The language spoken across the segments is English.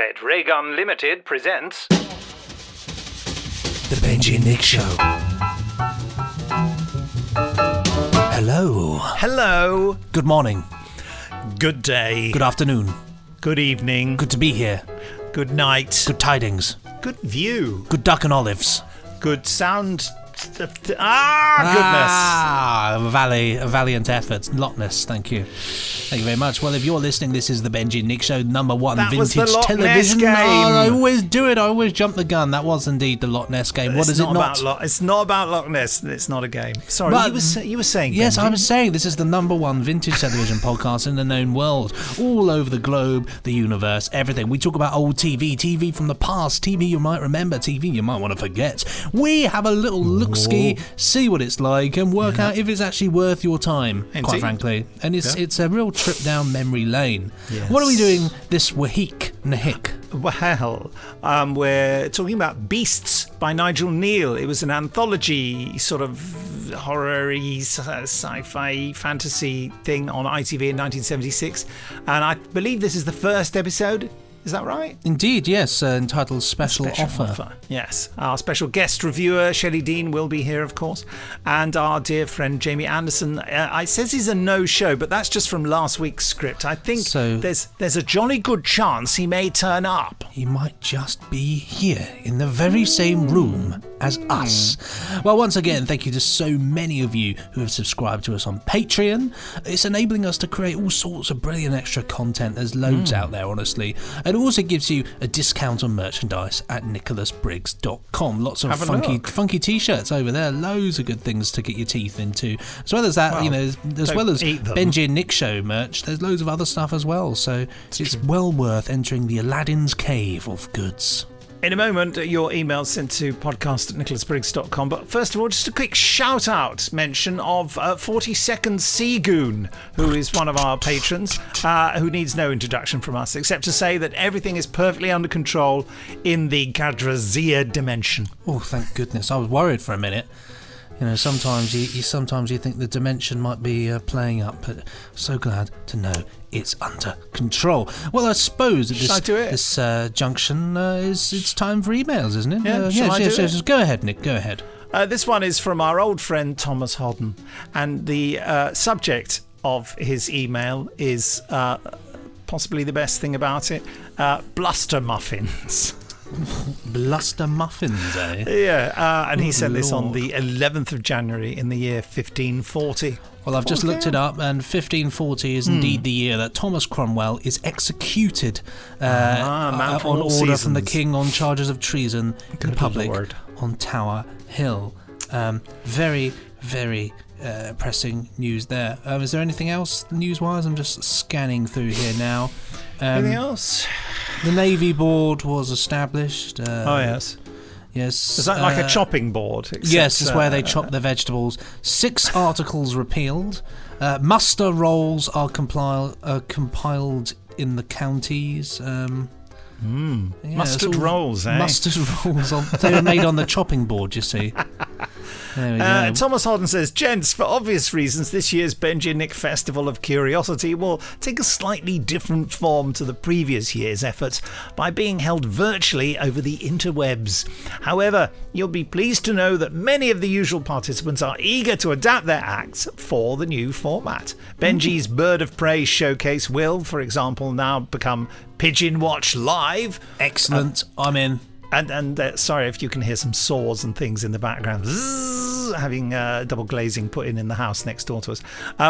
Red Ray Gun Limited presents... The Benji and Nick Show. Hello. Hello. Good morning. Good day. Good afternoon. Good evening. Good to be here. Good night. Good tidings. Good view. Good duck and olives. Good sound. Goodness. A valiant effort. Loch Ness, thank you. Thank you very much. Well, if you're listening, this is the Benji and Nick Show, number one That was vintage the Loch television. Ness game. I always do it. I always jump the gun. That was indeed the Loch Ness game. What is it not? It's not about Loch Ness. It's not a game. Sorry, But you were saying. Yes, Benji? I was saying this is the number one vintage television podcast in the known world. All over the globe, the universe, everything. We talk about old TV from the past, TV you might remember, TV you might want to forget. We have a little look-ski, see what it's like, and work out if it's actually worth your time, quite frankly. And it's a real trip down memory lane. Yes. What are we doing this week, Nahik? Well, we're talking about Beasts by Nigel Neal. It was an anthology, sort of horror-y, sci-fi, fantasy thing on ITV in 1976. And I believe this is the first episode. Is that right? Indeed, yes, entitled Special Offer. Yes. Our special guest reviewer, Shelley Dean, will be here, of course. And our dear friend, Jamie Anderson. It says he's a no-show, but that's just from last week's script. I think there's a jolly good chance he may turn up. He might just be here in the very same room as us. Well, once again, thank you to so many of you who have subscribed to us on Patreon. It's enabling us to create all sorts of brilliant extra content. There's loads out there, honestly. It also gives you a discount on merchandise at nicholasbriggs.com. Lots of funky t-shirts over there. Loads of good things to get your teeth into. As well as that, as well as Benji and Nick Show merch, there's loads of other stuff as well. So it's well worth entering the Aladdin's cave of goods. In a moment, your email's sent to podcast@nicholasbriggs.com. But first of all, just a quick shout-out mention of 42nd Seagoon, who is one of our patrons, who needs no introduction from us, except to say that everything is perfectly under control in the Gadrazia dimension. Oh, thank goodness. I was worried for a minute. You know, sometimes you think the dimension might be playing up, but so glad to know it's under control. Well, I suppose at this junction, it's time for emails, isn't it? Yes. Go ahead, Nick. Go ahead. This one is from our old friend Thomas Hodden, and the subject of his email is possibly the best thing about it: bluster muffins. Bluster muffins, eh? Yeah, and he sent this on the 11th of January in the year 1540. Well, I've just looked it up, and 1540 is indeed the year that Thomas Cromwell is executed on order from the king on charges of treason in public on Tower Hill. Very, very pressing news there. Is there anything else news-wise? I'm just scanning through here now. Anything else? The Navy Board was established. Yes. Yes. Is that like a chopping board? Yes, it's where they chop the vegetables. 6 articles repealed. Muster rolls are compiled in the counties. Mustard rolls, eh? Mustard rolls. They were made on the chopping board, you see. There we go. Thomas Hodden says, gents, for obvious reasons, this year's Benji and Nick Festival of Curiosity will take a slightly different form to the previous year's efforts by being held virtually over the interwebs. However, you'll be pleased to know that many of the usual participants are eager to adapt their acts for the new format. Benji's Bird of Prey showcase will, for example, now become Pigeon Watch Live. Excellent. I'm in. And sorry if you can hear some saws and things in the background. Zzz, having double glazing put in the house next door to us.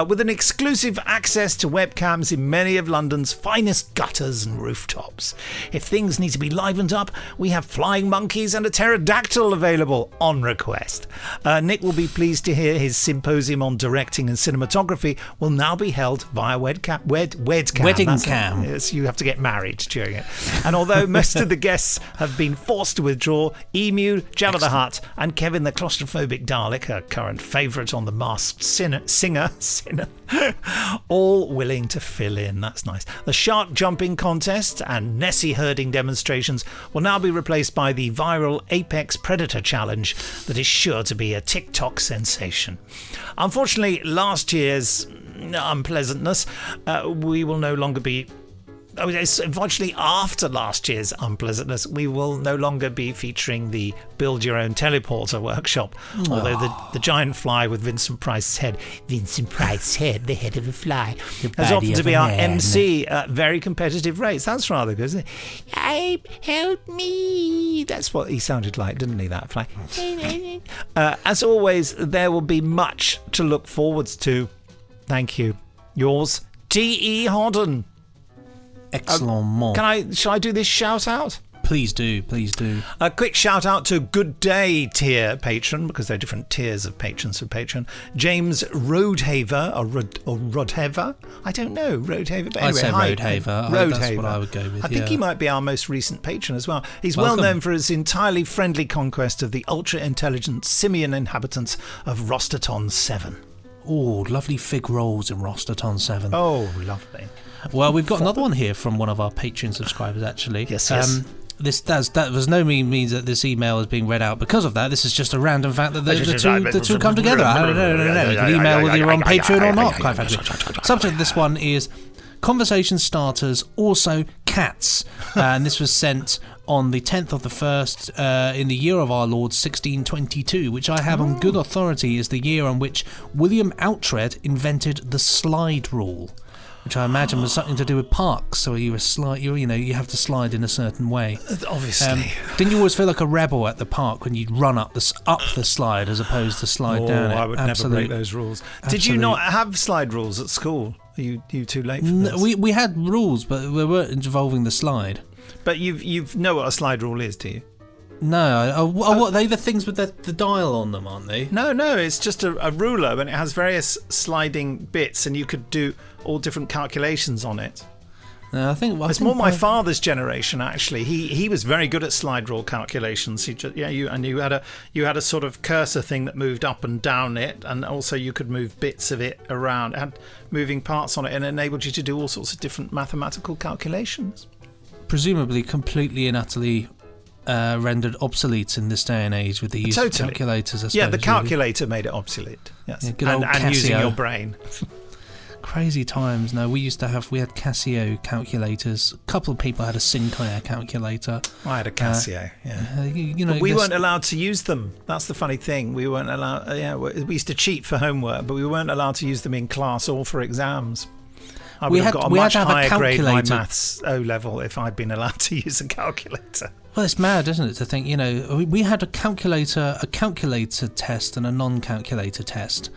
With an exclusive access to webcams in many of London's finest gutters and rooftops. If things need to be livened up, we have flying monkeys and a pterodactyl available on request. Nick will be pleased to hear his symposium on directing and cinematography will now be held via wedcam. Wedding cam. Yes, you have to get married during it. And although most of the guests have been forced to withdraw, Emu, Jabba the Hutt, and Kevin the claustrophobic Dalek, a current favourite on The Masked Singer, all willing to fill in. That's nice. The shark jumping contest and Nessie herding demonstrations will now be replaced by the viral Apex Predator Challenge that is sure to be a TikTok sensation. Unfortunately, last year's unpleasantness, we will no longer be Unfortunately, after last year's unpleasantness, we will no longer be featuring the Build Your Own Teleporter workshop. Although the giant fly with Vincent Price's head, the head of a fly, has offered to be our MC at very competitive rates. That's rather good, isn't it? Help me. That's what he sounded like, didn't he, that fly? As always, there will be much to look forwards to. Thank you. Yours, T.E. Hodden. Excellent. Shall I do this shout out? Please do. A quick shout out to Good Day tier patron, because there are different tiers of patrons for Patreon. James Roadhaver, or Rodhaver? I don't know, Roadhaver. But anyway, I'd say Roadhaver. That's what I would go with. I think he might be our most recent patron as well. He's well known for his entirely friendly conquest of the ultra-intelligent simian inhabitants of Rostaton 7. Oh, lovely fig rolls in Rostaton 7. Oh, lovely. Well, we've got another one here from one of our Patreon subscribers, actually. Yes. That was no means that this email is being read out because of that. This is just a random fact that the two come together. No. You can email whether you're on Patreon or not, quite frankly. Subject of this one is conversation starters, also cats. And this was sent on the 10th of the 1st in the year of our Lord 1622, which I have on good authority is the year on which William Outred invented the slide rule, which I imagine was something to do with parks. So you have to slide in a certain way. Obviously. Didn't you always feel like a rebel at the park when you'd run up the slide as opposed to slide down it? I would never break those rules. Did you not have slide rules at school? Are you too late for this? We had rules, but we weren't involving the slide. But you know what a slide rule is, do you? No. What are they the things with the dial on them, aren't they? No, it's just a ruler, and it has various sliding bits, and you could do all different calculations on it. No, I think it's more my father's generation, actually. He was very good at slide rule calculations. You had a sort of cursor thing that moved up and down it, and also you could move bits of it around. It had moving parts on it, and enabled you to do all sorts of different mathematical calculations. Presumably completely and utterly rendered obsolete in this day and age with the use of calculators, I suppose. Yeah, the calculator made it obsolete. Yes, yeah, good old and using your brain. Crazy times. No, we had Casio calculators. A couple of people had a Sinclair calculator. I had a Casio. But we weren't allowed to use them. That's the funny thing. We weren't allowed. We used to cheat for homework, but we weren't allowed to use them in class or for exams. I would have got a much higher grade in my maths O level if I'd been allowed to use a calculator. Well, it's mad, isn't it, to think, we had a calculator test and a non-calculator test.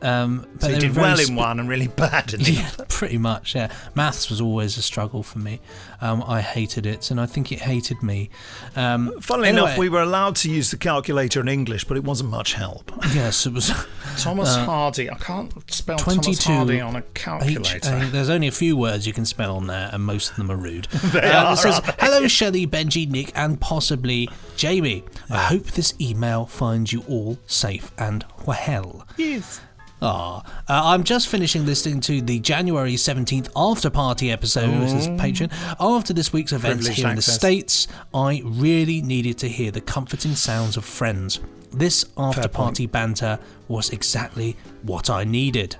So you did well in one and really bad in the other. Pretty much, yeah. Maths was always a struggle for me. I hated it, and I think it hated me. Funnily enough, we were allowed to use the calculator in English, but it wasn't much help. Yes, it was. Thomas Hardy. I can't spell Thomas Hardy on a calculator. There's only a few words you can spell on there, and most of them are rude. It says, hello, Shelley, Benji, Nick, and possibly Jamie. I hope this email finds you all safe and well. Yes. I'm just finishing listening to the January 17th after party episode. This is Patreon. After this week's events here in the States, I really needed to hear the comforting sounds of friends. This after party banter was exactly what I needed.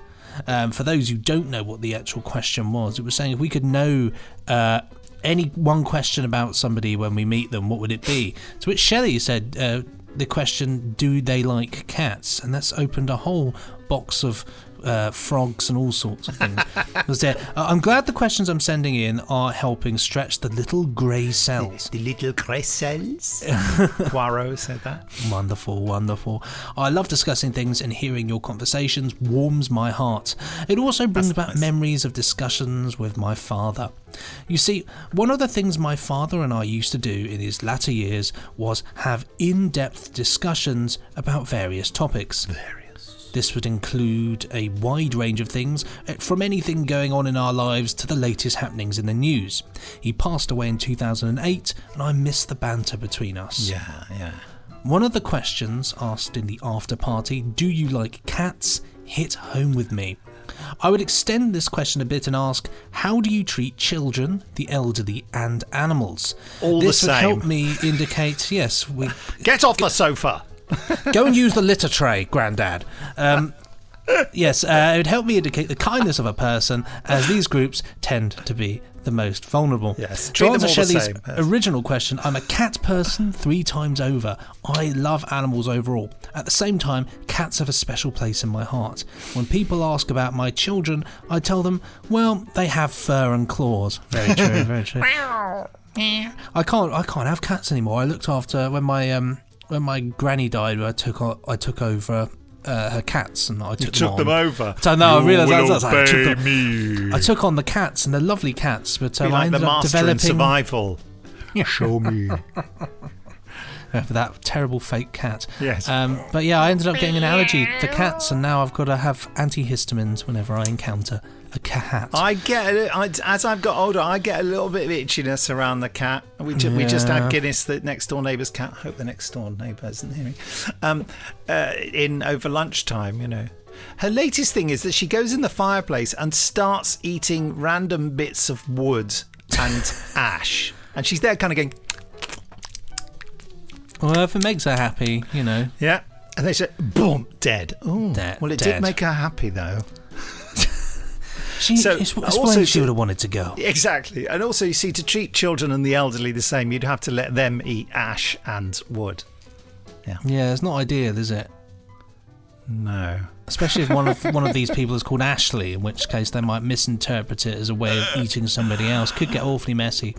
For those who don't know what the actual question was, it was saying if we could know any one question about somebody when we meet them, what would it be? To which Shelley said the question, do they like cats? And that's opened a whole box of frogs and all sorts of things. I'm glad the questions I'm sending in are helping stretch the little grey cells. The little grey cells? Poirot said that. Wonderful. I love discussing things, and hearing your conversations warms my heart. It also brings back memories of discussions with my father. You see, one of the things my father and I used to do in his latter years was have in-depth discussions about various topics. This would include a wide range of things, from anything going on in our lives to the latest happenings in the news. He passed away in 2008, and I miss the banter between us. Yeah. One of the questions asked in the after party, do you like cats, hit home with me. I would extend this question a bit and ask, how do you treat children, the elderly, and animals? This would help me indicate, yes, we... Get off the sofa! Go and use the litter tray, Grandad. Yes, it would help me indicate the kindness of a person, as these groups tend to be the most vulnerable. Yes, To treat them answer all the Shelley's same. Yes. original question, I'm a cat person 3 times over. I love animals overall. At the same time, cats have a special place in my heart. When people ask about my children, I tell them, well, they have fur and claws. Very true, very true. I can't have cats anymore. I looked after when my granny died. I took over her cats, and I took them over. So no, I realised I I took on the cats, and they're lovely cats. But I like ended the up master developing in survival. Show me. for that terrible fake cat. Yes. But yeah, I ended up getting an allergy for cats, and now I've got to have antihistamines whenever I encounter a cat. I get it. As I've got older, I get a little bit of itchiness around the cat. We just had Guinness, the next door neighbour's cat. Hope the next door neighbour isn't hearing. In over lunchtime, you know. Her latest thing is that she goes in the fireplace and starts eating random bits of wood and ash, and she's there, kind of going. Well, if it makes her happy, you know. Yeah, and they say, boom, dead. Oh, well, it dead. did make her happy though. It's where she would have wanted to go. Exactly. And also, you see, to treat children and the elderly the same, you'd have to let them eat ash and wood. Yeah, it's not ideal, is it? No. Especially if one of these people is called Ashley, in which case they might misinterpret it as a way of eating somebody else. Could get awfully messy.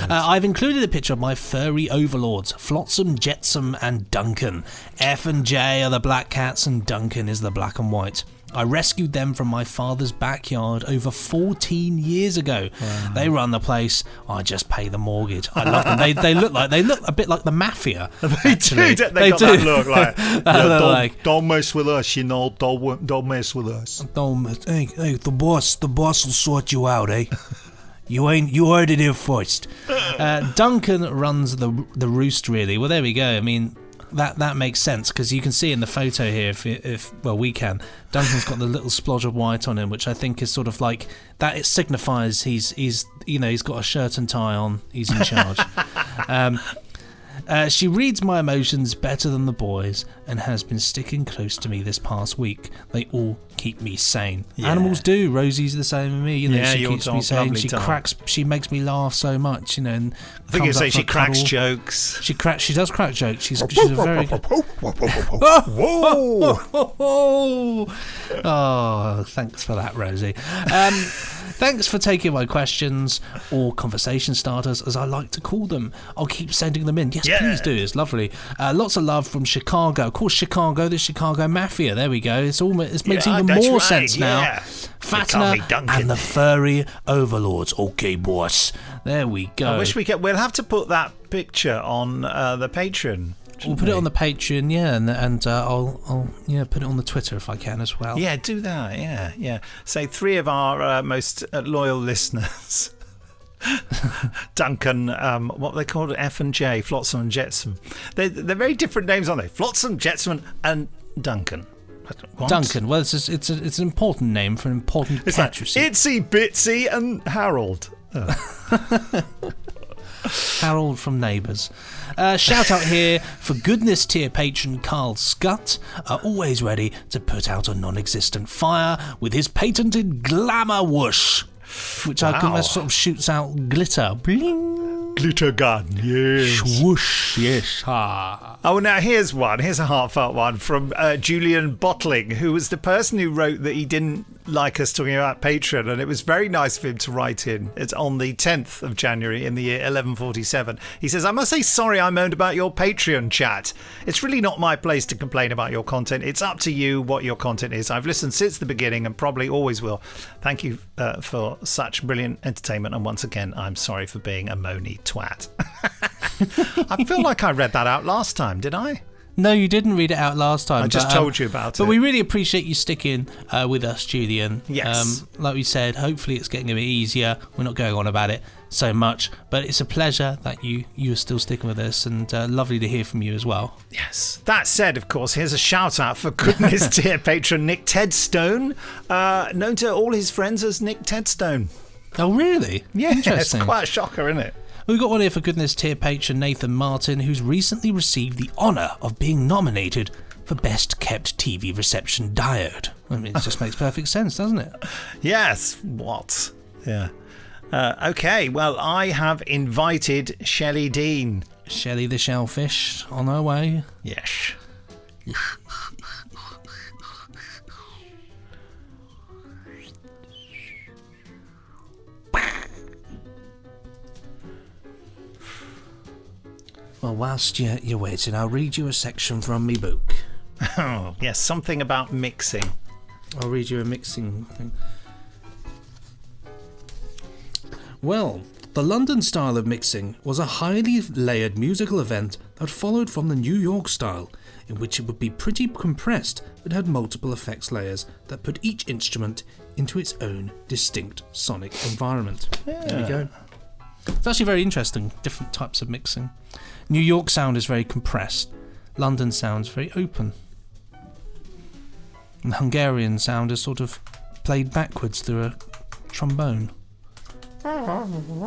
I've included a picture of my furry overlords, Flotsam, Jetsam and Duncan. F and J are the black cats and Duncan is the black and white. I rescued them from my father's backyard over 14 years ago. Wow. They run the place. I just pay the mortgage. I love them. They look a bit like the mafia. They do. They got that look like, don't mess with us, you know. Don't mess with us. Hey, the boss will sort you out, eh? You heard it here first. Duncan runs the roost, really. Well, there we go. I mean, that makes sense, because you can see in the photo here, if we can, Duncan's got the little splodge of white on him, which I think is sort of like that. It signifies he's got a shirt and tie on. He's in charge. She reads my emotions better than the boys and has been sticking close to me this past week. They all keep me sane. Yeah. Animals do. Rosie's the same with me. You know, she keeps me sane. She makes me laugh so much. You know, and I think you say she cracks jokes. She does crack jokes. She's a very good. Whoa! Oh, thanks for that, Rosie. Thanks for taking my questions, or conversation starters, as I like to call them. I'll keep sending them in. Yes, please do. It's lovely. Lots of love from Chicago. Of course, Chicago, the Chicago Mafia. There we go. It makes even more sense now. Fattener and the furry overlords. Okay, boss. There we go. I wish we'll have to put that picture on the Patreon. We'll put it on the Patreon, and I'll put it on the Twitter if I can as well. Yeah, do that. Yeah. Say 3 of our most loyal listeners. Duncan, what they called F and J, Flotsam and Jetsam. They're very different names, aren't they? Flotsam, Jetsam, and Duncan. What? Duncan. Well, it's an important name for an important cat. Itsy Bitsy and Harold. Oh. Harold from Neighbours. Shout out here for goodness tier patron Carl Scutt, always ready to put out a non-existent fire with his patented glamour whoosh, which that sort of shoots out glitter. Bling. Glitter gun, yes. Swoosh, yes. Oh, now here's a heartfelt one from Julian Bottling, who was the person who wrote that he didn't like us talking about Patreon, and it was very nice of him to write in. It's on the 10th of January in the year 1147. He says, I must say sorry I moaned about your Patreon chat. It's really not my place to complain about your content. It's up to you what your content is. I've listened since the beginning and probably always will. Thank you for such brilliant entertainment, and once again, I'm sorry for being a moany twat. I feel like I read that out last time, did I? No, you didn't read it out last time. I just told you about it. But we really appreciate you sticking with us, Julian. Yes. Like we said, hopefully it's getting a bit easier. We're not going on about it so much, but it's a pleasure that you are still sticking with us, and lovely to hear from you as well. Yes. That said, of course, here's a shout out for goodness dear patron Nick Tedstone, known to all his friends as Nick Tedstone. Oh, really? Yeah, interesting. It's quite a shocker, isn't it? We've got one here for goodness tier patron Nathan Martin, who's recently received the honour of being nominated for Best Kept TV Reception Diode. I mean, it just makes perfect sense, doesn't it? Yes. What? Yeah. Okay, well, I have invited Shelley Dean. Shelley the shellfish on her way. Yes. Well, whilst you're waiting, I'll read you a section from me book. Oh, yes, something about mixing. I'll read you a mixing thing. Well, the London style of mixing was a highly layered musical event that followed from the New York style, in which it would be pretty compressed but had multiple effects layers that put each instrument into its own distinct sonic environment. Yeah. There we go. It's actually very interesting, different types of mixing. New York sound is very compressed. London sounds very open. And Hungarian sound is sort of played backwards through a trombone. Well,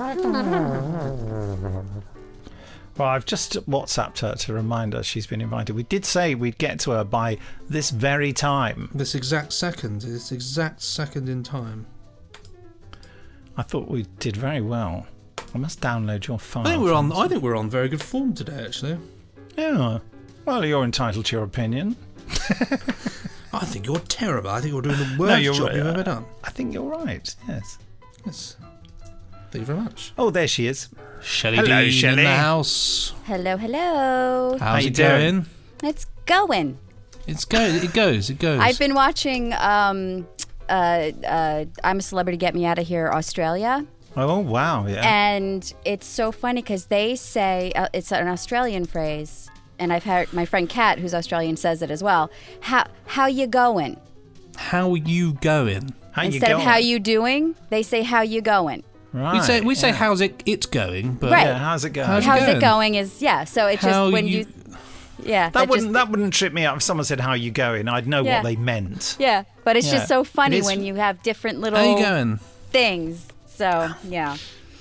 I've just WhatsApped her to remind her she's been invited. We did say we'd get to her by this very time. This exact second in time. I thought we did very well. I must download your file. I think we're on very good form today, actually. Yeah. Well, you're entitled to your opinion. I think you're terrible. I think you're doing the worst job you've ever done. I think you're right. Yes. Yes. Thank you very much. Oh, there she is. Shelley Hello, Dean Shelley. in the house. Hello, hello. How's you it going? doing? It's going. It goes. I've been watching I'm a Celebrity, Get Me Out of Here, Australia. Oh, wow. Yeah. And it's so funny because they say, it's an Australian phrase, and I've heard my friend Kat, who's Australian, says it as well. How you going? How you going? Instead of how you doing, they say how you going. Right. We say how's it's going, but Right. Yeah, how's it going? How's How's it going is, yeah. So it's just How when you- yeah. That wouldn't trip me up if someone said how you going. I'd know Yeah. what they meant. Yeah, but it's Yeah. just so funny It is- when you have different little how you going? things. So, yeah.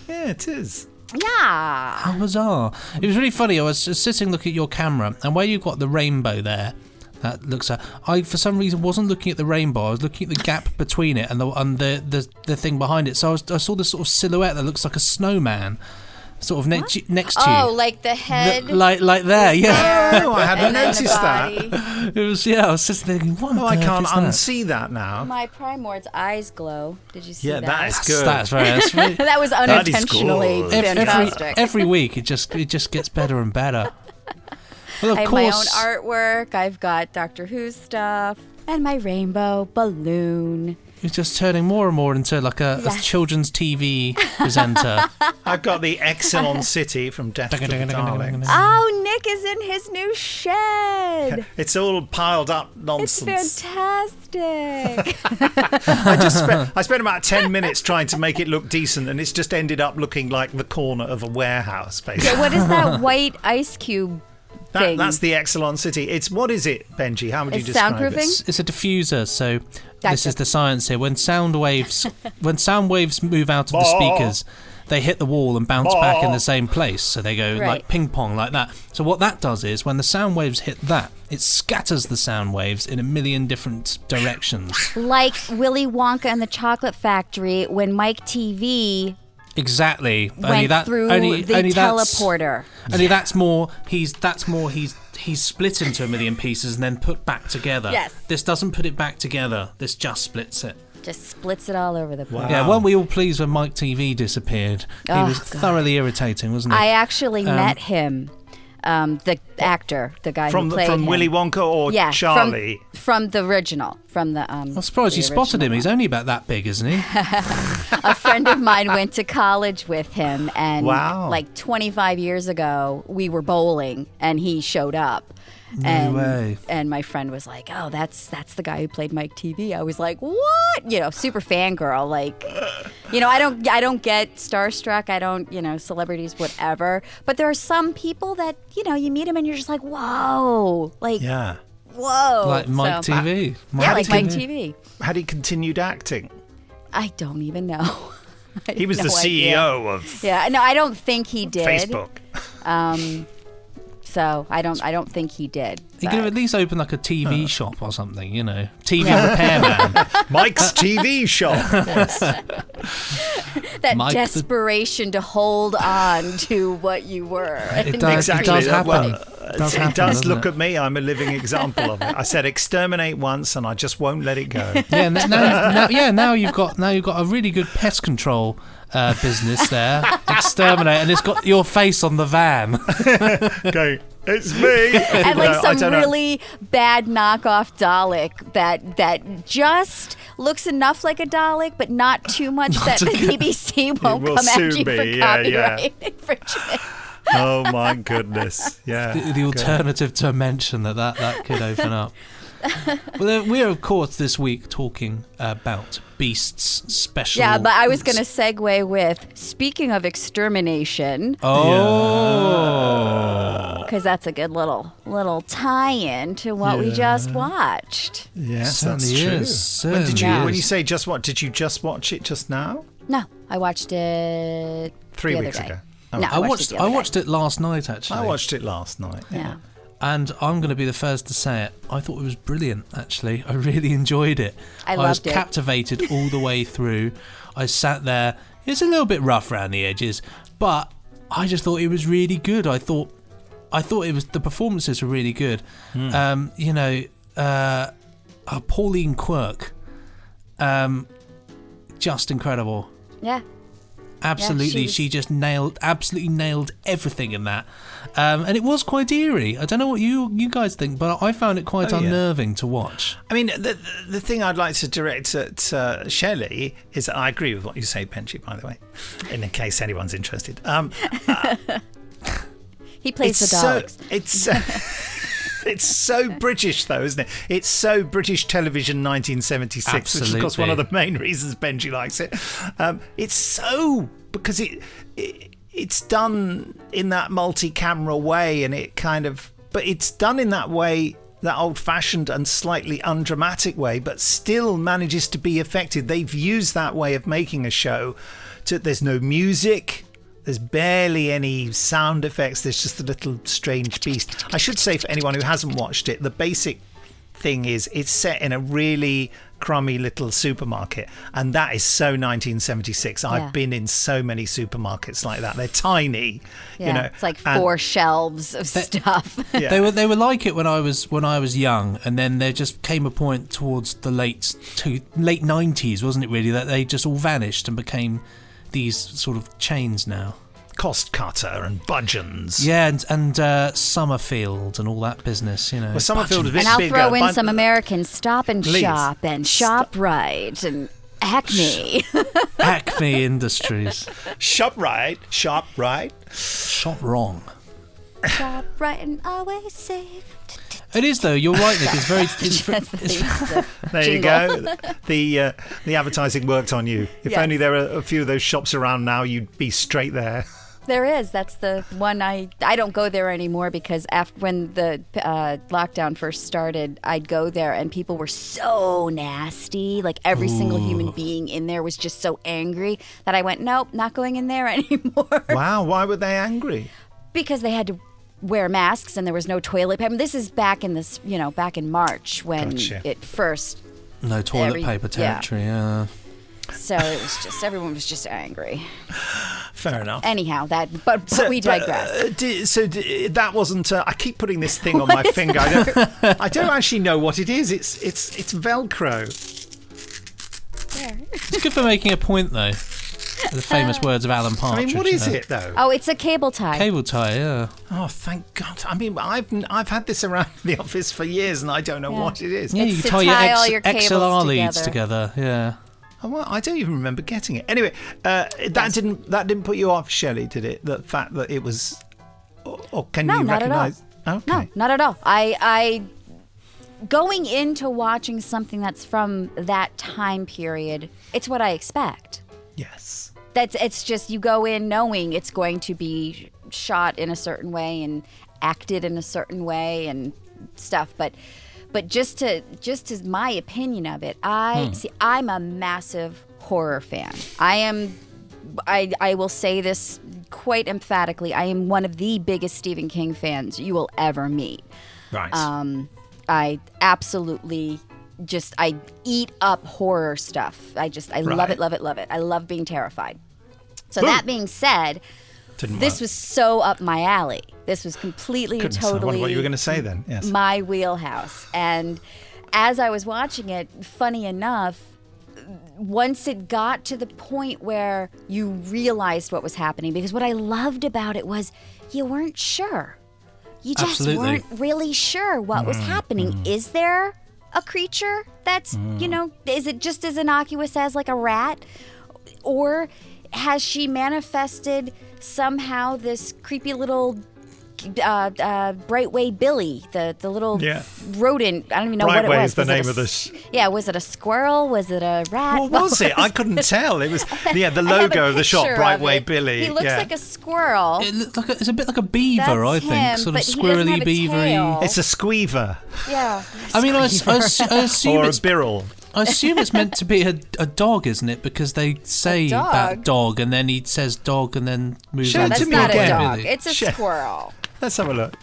Yeah, it is. Yeah. How bizarre. It was really funny. I was just sitting looking at your camera, and where you've got the rainbow there, that looks at. I for some reason wasn't looking at the rainbow. I was looking at the gap between it and the thing behind it. So I saw this sort of silhouette that looks like a snowman, sort of next to you. Oh, like the head. Like there, yeah. Oh, I hadn't and then the noticed that. body. It was, yeah. I was just thinking, what? Oh, I can't unsee that now. My Primord's eyes glow. Did you see Yeah, that? that is good. That's very. That was That is unintentionally good. fantastic. Every week, it just gets better and better. Well, of I have course. my own artwork. I've got Doctor Who stuff and my rainbow balloon. You're just turning more and more into like a Yes. children's TV presenter. I've got the Exelon City from Death to the Daleks. Oh, Nick is in his new shed. It's all piled up It's nonsense. fantastic. I spent about 10 minutes trying to make it look decent, and it's just ended up looking like the corner of a warehouse, basically. Yeah, what is that white ice cube thing? That's the Exelon City. What is it, Benji? How would you It's describe soundproofing? it? It's a diffuser, so this Gotcha. is the science here. When sound waves move out of the speakers, they hit the wall and bounce back in the same place. So they go Right. like ping pong like that. So what that does is when the sound waves hit that, it scatters the sound waves in a million different directions. Like Willy Wonka and the Chocolate Factory when Mike TV Exactly. went through the teleporter. He's split into a million pieces and then put back together. Yes. This doesn't put it back together. This just splits it. Just splits it all over the place. Wow. Yeah, weren't we all pleased when Mike TV disappeared? He Oh, was God. thoroughly irritating, wasn't he? I actually met him, the actor, the guy From who played him. Willy Wonka or Yeah, Charlie? from the original, from the I'm surprised the you spotted him. original He's only about that big, isn't he? A friend of mine went to college with him, and Wow. like 25 years ago, we were bowling, and he showed up. No way. And my friend was like, "Oh, that's the guy who played Mike TV." I was like, "What?" You know, super fangirl. Like, you know, I don't get starstruck. I don't, you know, celebrities, whatever. But there are some people that, you know, you meet them and you're just like, "Whoa!" Like, Yeah. whoa. Like Mike So- TV. Yeah, like Mike TV. Had he continued acting? I don't even know. I He was have the no idea. CEO of Yeah, no, I don't think he did. Facebook. So I don't think he did. He but- could have at least opened like a TV shop or something, you know. TV repairman. Mike's TV shop. Yes. that Mike desperation to hold on to what you were. It does, Exactly. It does happen. Well, It does happen, doesn't look it? at me. I'm a living example of it. I said exterminate once, and I just won't let it go. Yeah, now you've got a really good pest control business there. Exterminate, and it's got your face on the van. Go. It's me. And like I some don't know. really bad knockoff Dalek that just looks enough like a Dalek, but not too much that the BBC won't will come sue after you for me, yeah, yeah. copyright infringement. Oh my goodness. Yeah. The alternative dimension that could open up. Well, we're of course this week talking about Beasts special. Yeah, but I was going to segue with, speaking of extermination, Oh. because that's a good little tie-in to what we just watched. Yes, Certainly that's true. is, When did you? certainly When is. you say just what? Did you just watch it just now? No, I watched it 3 the other weeks day. ago. No, I watched it the other day. it last night actually. I watched it last night. Yeah. And I'm going to be the first to say it. I thought it was brilliant, actually. I really enjoyed it. I was loved it. captivated all the way through. I sat there. It's a little bit rough around the edges, but I just thought it was really good. I thought it was, the performances were really good. Pauline Quirk, just incredible. Yeah. Absolutely, she just nailed everything in that, and it was quite eerie. I don't know what you guys think, but I found it quite unnerving to watch. I mean, the thing I'd like to direct at Shelley is that I agree with what you say, Benji, by the way, in case anyone's interested. He plays the Daleks. It's so British, though, isn't it? It's so British television 1976, which is, of course, one of the main reasons Benji likes it. It's so, because it's done in that multi-camera way, and but it's done in that way, that old-fashioned and slightly undramatic way, but still manages to be effective. They've used that way of making a show. There's no music. There's barely any sound effects. There's just a little strange beast. I should say, for anyone who hasn't watched it, the basic thing is it's set in a really crummy little supermarket, and that is so 1976. I've been in so many supermarkets like that. They're tiny, Yeah, you know. it's like 4 shelves of stuff. Yeah. They were like it when I was young, and then there just came a point towards the late 90s, wasn't it? Really, that they just all vanished and became these sort of chains now. Cost Cutter and Budgeons. Yeah, and Summerfield and all that business, you know. Well, Summerfield is a bit And I'll bigger. throw in but- some American Stop and Please. Shop and ShopRite and Acme. Acme Industries. ShopRite. Shot wrong. ShopRite and always save. It is though. You're right, Nick. It's very. That's the thing, There jingle. you go. The advertising worked on you. If Yes. only there were a few of those shops around now, you'd be straight there. There is. That's the one I don't go there anymore because when the lockdown first started, I'd go there and people were so nasty. Like every single human being in there was just so angry that I went, nope, not going in there anymore. Wow, why were they angry? Because they had to wear masks and there was no toilet paper. I mean, this is back in March when Gotcha. it first. No toilet paper territory. Yeah. So it was just everyone was just angry. Fair enough. Anyhow, but we digress. That wasn't. I keep putting this thing on my finger. I don't actually know what it is. It's Velcro. There. It's good for making a point though. The famous words of Alan I Partridge. mean, what is you know. it though? Oh, it's a cable tie. Cable tie, yeah. Oh, thank God. I mean, I've had this around the office for years, and I don't know what it is. Yeah, It's you to can tie tie your all your cables XLR leads together. together. Yeah. Oh, well, I don't even remember getting it. Anyway, that didn't put you off, Shelley, did it? The fact that it was, or can No, you not at all. recognise? Okay. No, not at all. I going into watching something that's from that time period, it's what I expect. Yes. It's just you go in knowing it's going to be shot in a certain way and acted in a certain way and stuff, but just as my opinion of it, I'm a massive horror fan. I will say this quite emphatically. I am one of the biggest Stephen King fans you will ever meet. Right. I absolutely I eat up horror stuff. I love it, love it, love it. I love being terrified. So that being said, Didn't this work. was so up my alley. This was completely and Goodness, I wonder totally what you were going to say then. Yes. my wheelhouse. And as I was watching it, funny enough, once it got to the point where you realized what was happening, because what I loved about it was you weren't sure. You just Absolutely. weren't really sure what was happening. Is there a creature that's, is it just as innocuous as like a rat? Or has she manifested somehow this creepy little Brightway Billy, the little rodent? I don't even know what it Brightway was. is the Was it name a of the... Yeah, was it a squirrel? Was it a rat? What was it? I couldn't tell. It was the logo of the shop, Brightway Billy. He looks like a squirrel. It looks like it's a bit like a beaver, That's I think, him, sort of but he doesn't have squirrely, a beavery. tail. It's a squeever Yeah. I mean, I assume or a it's birrel. I assume it's meant to be a dog, isn't it? Because they say dog? that dog, and then he says dog, and then moves Show on it That's to to me not again. a dog. Billy. It's a Shit. squirrel. Let's have a look.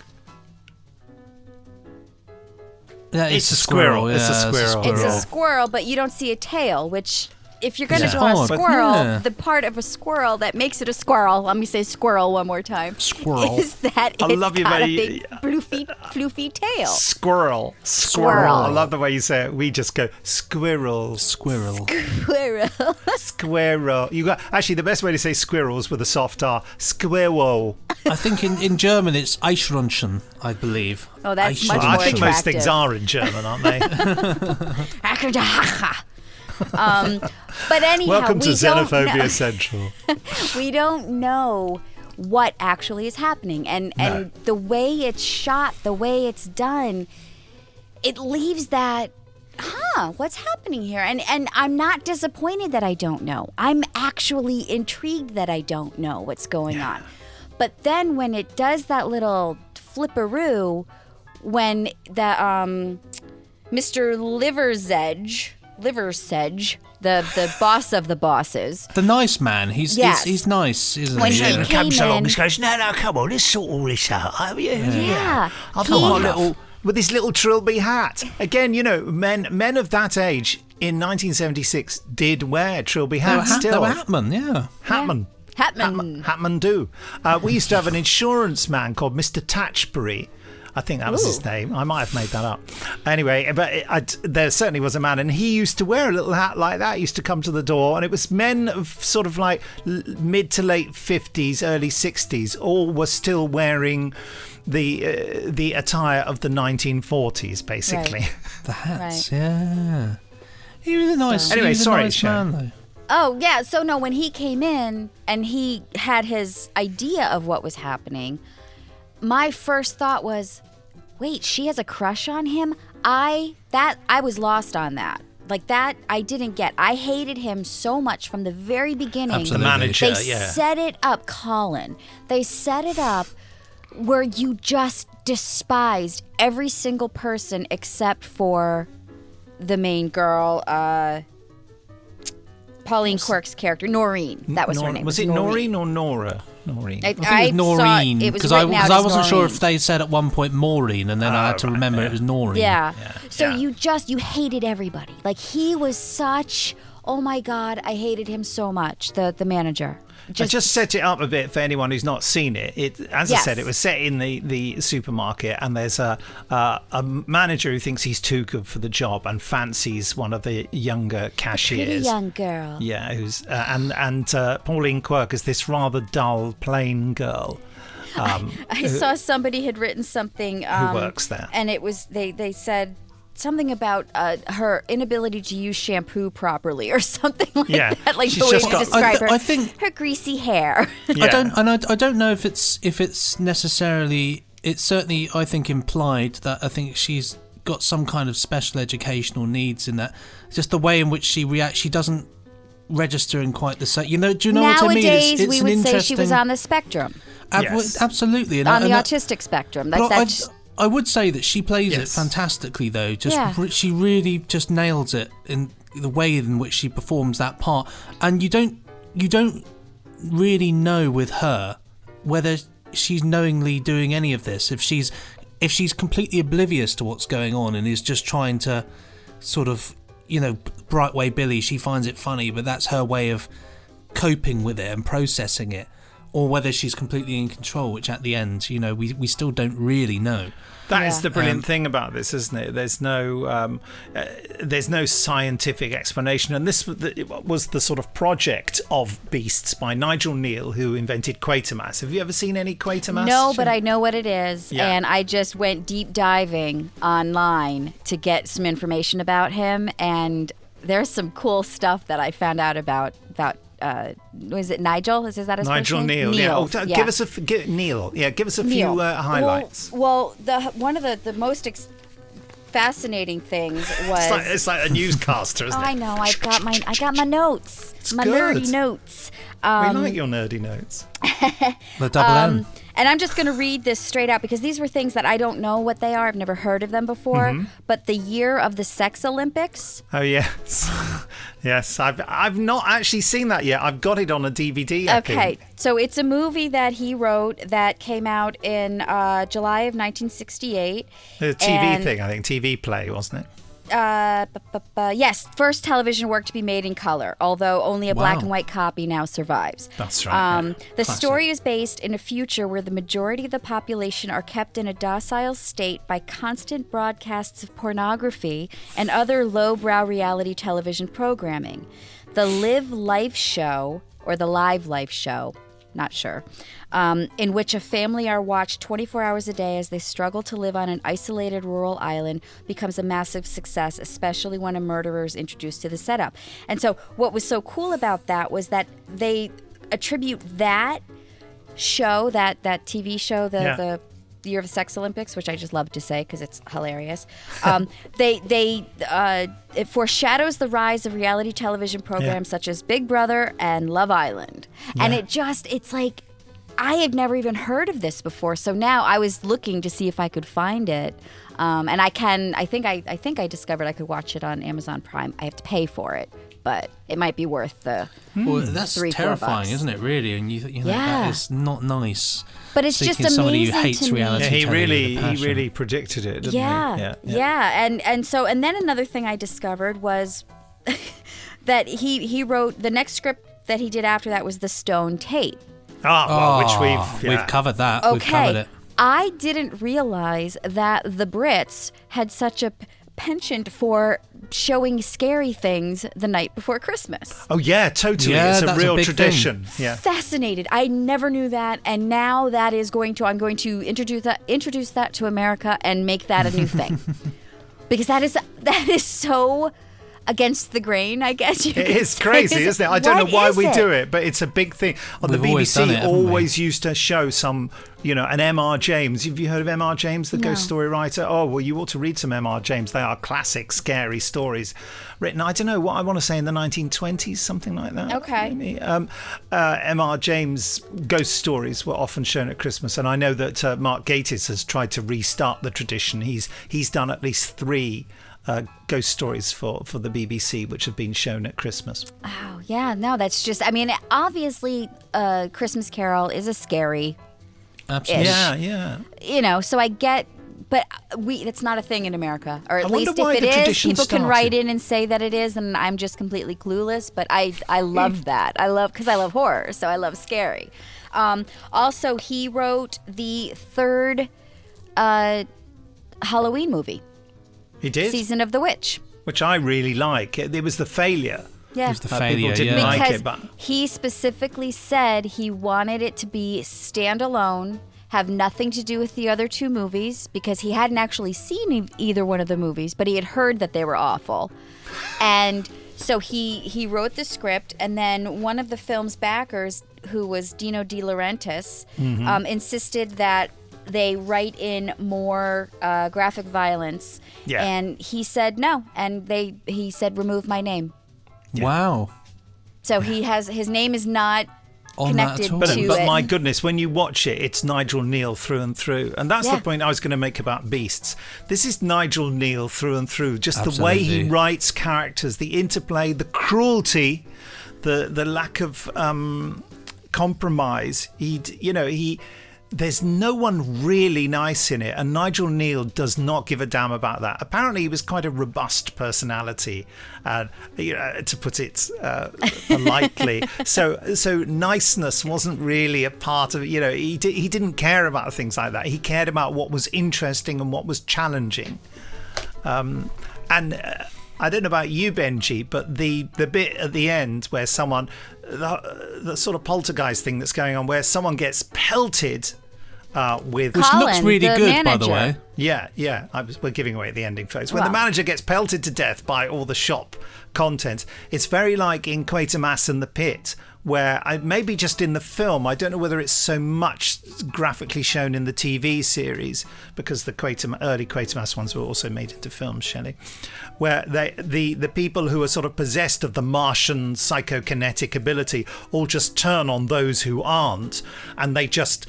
Yeah, It's a squirrel. Yeah, It's a squirrel. It's a Squirrel. squirrel, but you don't see a tail, which if you're going to Yeah. draw a Odd. squirrel, Yeah. the part of a squirrel that makes it a squirrel, let me say squirrel one more time, Squirrel. is that I it's love you, got a mate. big floofy tail. Squirrel. I love the way you say it. We just go squirrel. Squirrel. Squirrel. Squirrel. You got actually the best way to say squirrels with a soft R. Squirrel. I think in German it's Eichhörnchen, I believe. Oh, that's much Well, more I think most attractive. things are in German, aren't they? But anyhow, Welcome to we don't Xenophobia know- Central. we don't know what actually is happening, and the way it's shot, the way it's done, it leaves that what's happening here? And I'm not disappointed that I don't know. I'm actually intrigued that I don't know what's going on. But then when it does that little flipperoo, when the Mr. Liversedge, the boss of the bosses, The nice man. He's Yes. he's nice, isn't When he? he Yeah. came in, goes, no, come on, let's sort all this out. yeah, I've he- got my little with his little trilby hat. Again, men of that age in 1976 did wear trilby They were hats. they were Still, Hatman, yeah. Hatman. Hatman. Hatman do. We used to have an insurance man called Mr. Tatchbury. I think that was his name. I might have made that up. Anyway, but there certainly was a man, and he used to wear a little hat like that. He used to come to the door, and it was men of sort of like mid to late 50s, early 60s, all were still wearing the attire of the 1940s, basically. Right. The hats, Right. yeah. He was a nice, Anyway, he was sorry, a nice Sharon. man, though. Oh, yeah. So, no, when he came in and he had his idea of what was happening, my first thought was, wait, she has a crush on him? I was lost on that. Like, that I didn't get. I hated him so much from the very beginning. Absolutely. The manager, They yeah. set it up, Colin. They set it up where you just despised every single person except for the main girl, Pauline Quirk's character, Noreen. That was her name. Was it Noreen or Nora? Noreen. I think it was Noreen It was because I written out as wasn't sure Noreen. if they said at one point Maureen, and then I had to remember it was Noreen. Yeah. So Yeah. you hated everybody. Like, he was such, oh my God, I hated him so much, the manager. I just set it up a bit for anyone who's not seen it. As I Yes. said, it was set in the supermarket, and there's a manager who thinks he's too good for the job and fancies one of the younger cashiers. Pretty young girl. Yeah, who's and Pauline Quirk is this rather dull, plain girl. I saw somebody had written something Who works there. and it was they said something about her inability to use shampoo properly or something like Yeah, that. Like she's the way just you got- describe her. I think- her greasy hair. Yeah. I don't know if it's necessarily. It's certainly, I think, implied that I think she's got some kind of special educational needs in that. Just the way in which she reacts, she doesn't register in quite the same. Do you know what I mean? Nowadays, It's we an would say she interesting- was on the spectrum, Yes. Absolutely, on the and autistic spectrum. But That's I would say that she plays it Yes. fantastically, though. Just Yeah. she really just nails it in the way in which she performs that part. And you don't really know with her whether she's knowingly doing any of this. If she's completely oblivious to what's going on and is just trying to sort of, Brightway Billy, she finds it funny, but that's her way of coping with it and processing it, or whether she's completely in control, which at the end, we still don't really know. That is the brilliant thing about this, isn't it? There's no scientific explanation, and this was the sort of project of Beasts by Nigel Neal, who invented Quatermass. Have you ever seen any Quatermass? No, but I know what it is, Yeah. and I just went deep diving online to get some information about him, and there's some cool stuff that I found out about. Was it Nigel? Is that his Nigel first name? Neal. Yeah. Neal, Oh, give us a Neil. Yeah, give us a few highlights. Well, one of the most fascinating things was. It's like a newscaster, isn't it? I know. I got my notes. My good. nerdy notes. We like your nerdy notes. The double M. And I'm just going to read this straight out because these were things that I don't know what they are. I've never heard of them before. Mm-hmm. But the year of the Sex Olympics. Oh yes, yes. I've not actually seen that yet. I've got it on a DVD. I Okay, think. so it's a movie that he wrote that came out in July of 1968. The TV thing, I think, TV play, wasn't it? Yes, first television work to be made in color, although only a black Wow. and white copy now survives. That's right. Yeah. The Classic. story is based in a future where the majority of the population are kept in a docile state by constant broadcasts of pornography and other lowbrow reality television programming. The Live Life Show, or the Live Life Show, not sure, in which a family are watched 24 hours a day as they struggle to live on an isolated rural island, becomes a massive success, especially when a murderer is introduced to the setup. And so what was so cool about that was that they attribute that show, that TV show, the Year of the Sex Olympics, which I just love to say because it's hilarious. It foreshadows the rise of reality television programs such as Big Brother and Love Island. And it's like, I had never even heard of this before. So now I was looking to see if I could find it. And I think I discovered I could watch it on Amazon Prime. I have to pay for it, but it might be worth the Well, that's $3-4 terrifying, bucks. isn't it? Really, and you know Yeah. that is not nice. But it's just Seeking somebody who amazing hates to me. reality Yeah, he telling with a really passion. predicted it, didn't Yeah, he? yeah. And then another thing I discovered was that he wrote the next script that he did after that was The Stone Tape. Which we've covered that. Okay, We've covered it. I didn't realize that the Brits had such a penchant for showing scary things the night before Christmas. Oh yeah, totally. Yeah, It's a that's a real big tradition. Yeah. Fascinated. I never knew that, and now I'm going to introduce that to America and make that a new thing. Because that is so against the grain, I guess. It is crazy, isn't it? I don't know why we do it, but it's a big thing. On the We've always done BBC, it, haven't we? always used to show some, an M.R. James. Have you heard of M.R. James, the ghost story writer? Oh, well, you ought to read some M.R. James. They are classic, scary stories written, I don't know, what I want to say in the 1920s, something like that. Okay. Maybe. M.R. James ghost stories were often shown at Christmas, and I know that Mark Gatiss has tried to restart the tradition. He's done at least 3 ghost stories for the BBC, which have been shown at Christmas. Oh, yeah. No, that's just, obviously, Christmas Carol is a scary, Absolutely. Yeah. So I get, but it's not a thing in America. Or at I wonder least if why it the is, tradition people can started. write in and say that it is, and I'm just completely clueless. But I love that. Because I love horror, so I love scary. Also, he wrote the 3rd Halloween movie, He did, Season of the Witch. which I really like. It was the failure. Yeah. It was the People failure, didn't yeah. like Because it, but he specifically said he wanted it to be standalone, have nothing to do with the other 2 movies, because he hadn't actually seen either one of the movies, but he had heard that they were awful. And so he wrote the script, and then one of the film's backers, who was Dino De Laurentiis, insisted that they write in more graphic violence. Yeah. And he said no, and he said remove my name. Wow. So his name is not On that connected at all. to but it. my goodness, when you watch it, it's Nigel Neal through and through. And that's Yeah. the point I was going to make about Beasts. This is Nigel Neal through and through. Just the way he Absolutely. writes characters, the interplay, the cruelty, the lack of compromise. there's no one really nice in it, and Nigel Neal does not give a damn about that. Apparently, he was quite a robust personality, to put it politely. So niceness wasn't really a part of it. He didn't care about things like that. He cared about what was interesting and what was challenging. I don't know about you, Benji, but the bit at the end where someone, the sort of poltergeist thing that's going on, where someone gets pelted with... Which Colin, looks really the good, by the manager. way. Yeah. We're giving away the ending, folks. When Well. the manager gets pelted to death by all the shop content, it's very like in Quatermass and the Pit, where maybe just in the film, I don't know whether it's so much graphically shown in the TV series, because the early Quatermass ones were also made into films, Shelley, where the people who are sort of possessed of the Martian psychokinetic ability all just turn on those who aren't, and they just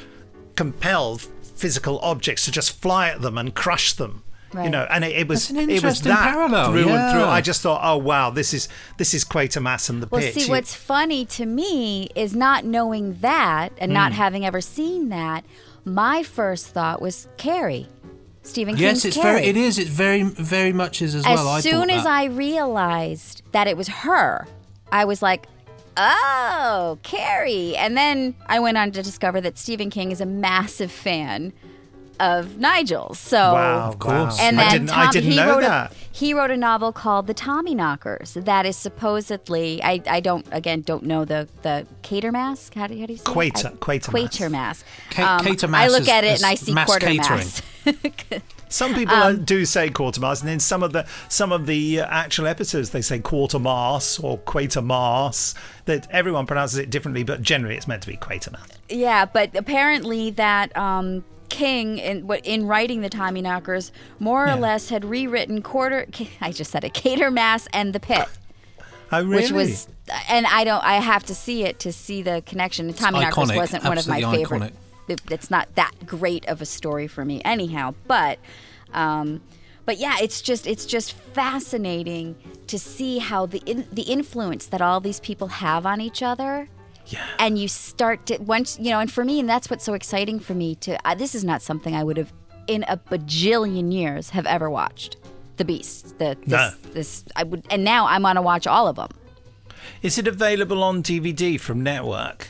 compel physical objects to just fly at them and crush them. Right. And it was That's an it was interesting that parallel, through and through. yeah. I just thought, oh wow, this is Quatermass and the Well, Pit. see, what's funny to me is not knowing that and not having ever seen that. My first thought was Carrie, Stephen Yes, King's it's Carrie. very. It is. It very, very much is as As well. soon as that. I realized that it was her, I was like, oh, Carrie. And then I went on to discover that Stephen King is a massive fan of Nigel's. So, wow, Of course. and I then didn't he know wrote that. he wrote a novel called The Tommyknockers that is supposedly I don't know the Quatermass. How do you say it? Quatermass. Quatermass. Quatermass I look is- at it is and I see mass Quartermass. Some people do say Quatermass, and in some of the actual episodes they say Quartermass or Quatermass. That everyone pronounces it differently, but generally it's meant to be Quatermass. Yeah, but apparently that King, in writing the Tommyknockers, more or less had rewritten I just said it, Quatermass and the Pit, Oh really? which was, and I have to see it to see the connection. And Tommyknockers iconic, wasn't one of my absolutely favorite. It's not that great of a story for me, anyhow. But yeah, it's just fascinating to see how the influence that all these people have on each other. Yeah. And you start to and for me, and that's what's so exciting for me this is not something I would have in a bajillion years have ever watched. The Beast, and now I'm gonna watch all of them. Is it available on DVD from Network?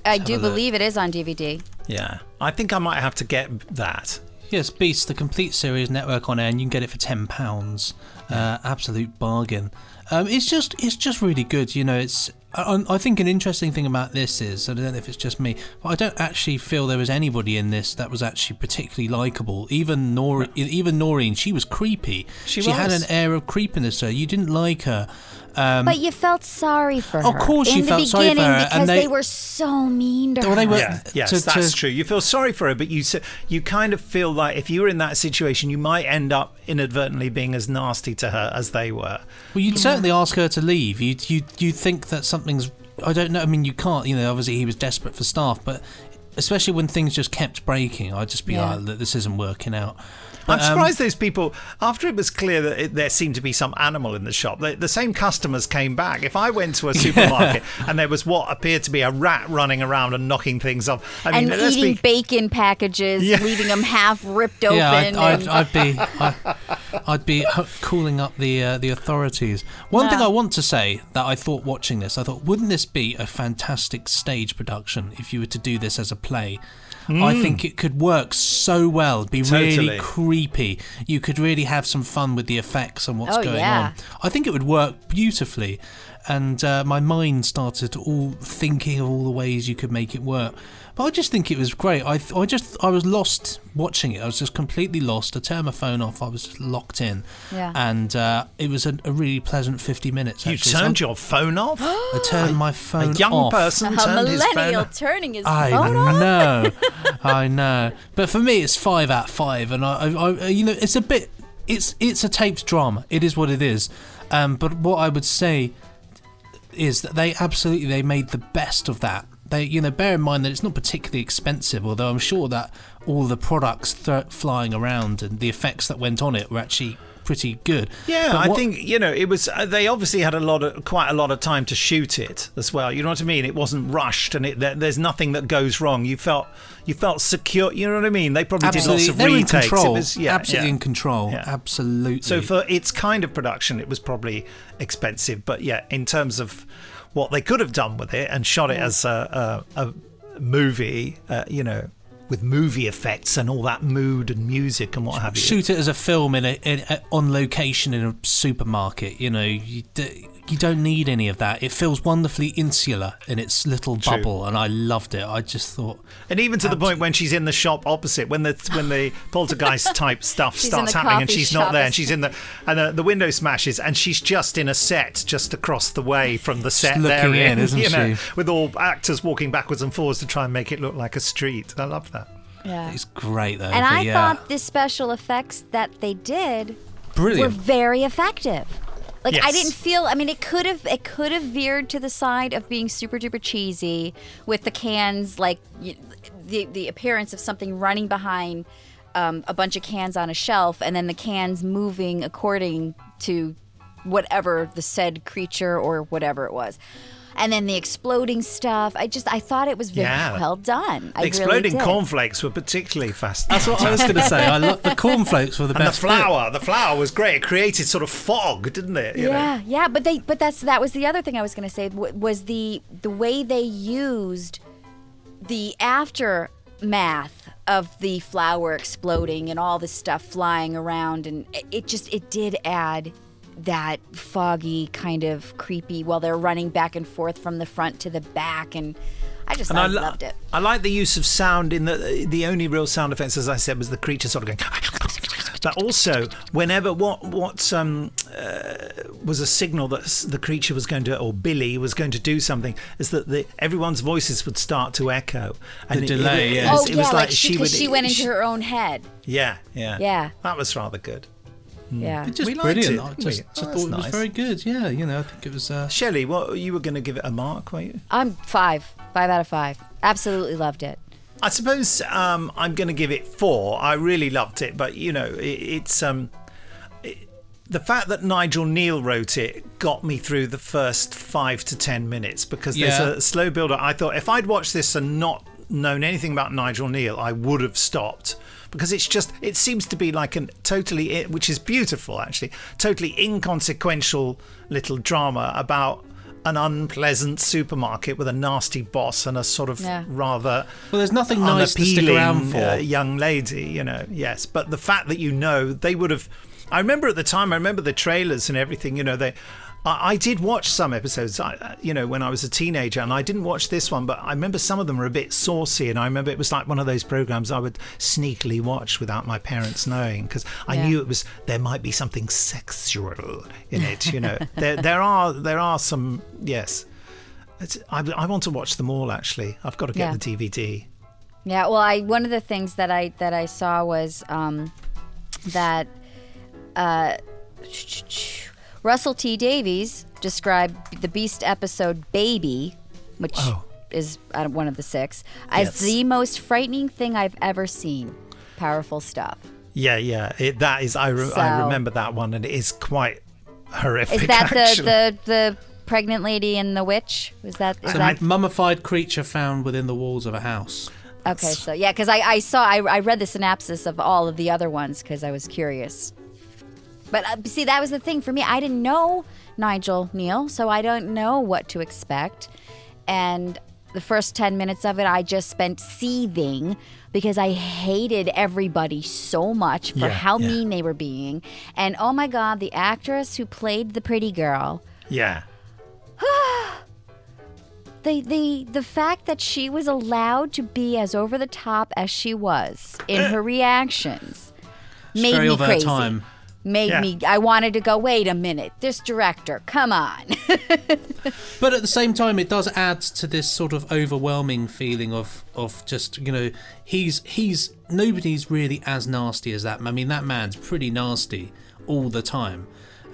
I do believe it is on DVD. Yeah, I think I might have to get that. Yes, Beast, the complete series, Network on air, and you can get it for £10. Absolute bargain. It's just really good. It's. I think an interesting thing about this is, I don't know if it's just me, but I don't actually feel there was anybody in this that was actually particularly likable. Even Noreen, she was creepy. She had an air of creepiness to her. You didn't like her. But you felt sorry for her. Of course you felt sorry for her. Because they were so mean to her. Well, they were. Yes, that's true. You feel sorry for her, but you kind of feel like if you were in that situation, you might end up inadvertently being as nasty to her as they were. Well, you'd certainly ask her to leave. You think that something's. I don't know. I mean, you can't. Obviously he was desperate for staff, but especially when things just kept breaking, I'd just be like, "This isn't working out." I'm surprised those people, after it was clear that there seemed to be some animal in the shop, the same customers came back. If I went to a supermarket and there was what appeared to be a rat running around and knocking things off, and eating bacon packages, leaving them half ripped open. Yeah, I'd be calling up the authorities. One thing I want to say that I thought watching this, wouldn't this be a fantastic stage production if you were to do this as a play? I think it could work so well, be really creepy. You could really have some fun with the effects and what's going on. I think it would work beautifully. And my mind started all thinking of all the ways you could make it work. But I just think it was great. I was lost watching it. I was just completely lost. I turned my phone off. I was just locked in. Yeah. And it was a really pleasant 50 minutes. You actually. turned your phone off? I turned my phone off. A young person turned his phone millennial off. turning his phone off. I know. But for me, it's 5 out of 5, and I it's a bit. It's a taped drama. It is what it is. But what I would say is that they made the best of that. They, bear in mind that it's not particularly expensive, although I'm sure that all the products flying around and the effects that went on it were actually pretty good. Yeah, But I think, it was. They obviously had quite a lot of time to shoot it as well. You know what I mean? It wasn't rushed, and there's nothing that goes wrong. You felt secure. You know what I mean? They probably did lots of They're retakes. in control. It was, Absolutely in control. Yeah. Absolutely. So for its kind of production, it was probably expensive. But yeah, in terms of what they could have done with it and shot it as a movie, with movie effects and all that mood and music and what have you. Shoot it as a film on location in a supermarket. You don't need any of that. It feels wonderfully insular in its little bubble, and I loved it. I just thought, and even to the point when she's in the shop opposite, when the poltergeist type stuff starts happening, and she's not there, and she's in the window smashes, and she's just in a set just across the way from the set looking there, in, isn't she? With all actors walking backwards and forwards to try and make it look like a street. I love that. Yeah. It's great though. And I thought the special effects that they did brilliant. were very effective. Like Yes. I didn't feel. I mean, it could have veered to the side of being super duper cheesy with the cans, like the appearance of something running behind a bunch of cans on a shelf, and then the cans moving according to whatever the said creature or whatever it was. And then the exploding stuff. I thought it was very well done. The exploding cornflakes were particularly fascinating. That's what I was going to say. I love the cornflakes were the and best. The flour was great. It created sort of fog, didn't it? Yeah. But that was the other thing I was going to say was the way they used the aftermath of the flour exploding and all this stuff flying around, and it did add that foggy kind of creepy while they're running back and forth from the front to the back, and I loved it. I like the use of sound in the only real sound effects, as I said, was the creature sort of going. But also, whenever what was a signal that the creature was going to, or Billy was going to do something, is that everyone's voices would start to echo. And the delay, It was like she went into her own head. Yeah. That was rather good. Yeah. It's just We liked brilliant. it, I didn't just we? thought That's it was nice. very good. Yeah, I think it was. Shelley, you were going to give it a mark, were you? I'm 5 out of 5. Absolutely loved it. I suppose I'm going to give it 4. I really loved it, but it's the fact that Nigel Neal wrote it got me through the first 5 to 10 minutes because there's a slow build-up. I thought if I'd watched this and not known anything about Nigel Neal, I would have stopped. Because it seems to be like which is beautiful actually, totally inconsequential little drama about an unpleasant supermarket with a nasty boss and a sort of rather there's nothing nice to stick around for. Young lady, yes. But the fact that they would have. I remember at the time. I remember the trailers and everything. I did watch some episodes, when I was a teenager, and I didn't watch this one, but I remember some of them were a bit saucy, and I remember it was like one of those programs I would sneakily watch without my parents knowing, because I knew there might be something sexual in it. There are some. Yes, I want to watch them all. Actually, I've got to get the DVD. Yeah. Well, one of the things that I saw was that. Russell T. Davies described the Beast episode Baby, which is one of the 6, as the most frightening thing I've ever seen. Powerful stuff. Yeah. That is. I remember that one, and it is quite horrific. Is that actually. the pregnant lady and the witch? Is that a mummified creature found within the walls of a house? Okay, so because I read the synopsis of all of the other ones because I was curious. But see, that was the thing for me. I didn't know Nigel Neal, so I don't know what to expect. And the first 10 minutes of it, I just spent seething because I hated everybody so much for how mean they were being. And oh my God, the actress who played the pretty girl. Yeah. The fact that she was allowed to be as over the top as she was in her reactions made me crazy. Time. Made me. I wanted to go. Wait a minute, this director, come on. But at the same time, it does add to this sort of overwhelming feeling of just he's nobody's really as nasty as that. I mean, that man's pretty nasty all the time,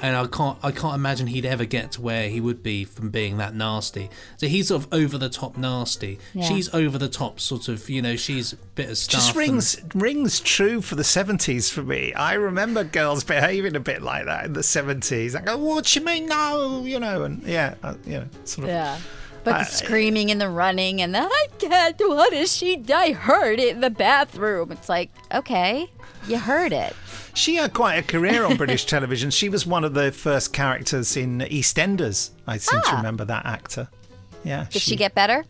and I can't imagine he'd ever get to where he would be from being that nasty. So he's sort of over the top nasty. Yeah. She's over the top sort of, she's a bit of stuff. Just rings true for the 70s for me. I remember girls behaving a bit like that in the 70s. I go, what you mean no? And sort of. Yeah. But the screaming and the running and the, I can't, what is she? I heard it in the bathroom. It's like, okay, you heard it. She had quite a career on British television. She was one of the first characters in EastEnders. I seem to remember that actor. Yeah. Did she get better?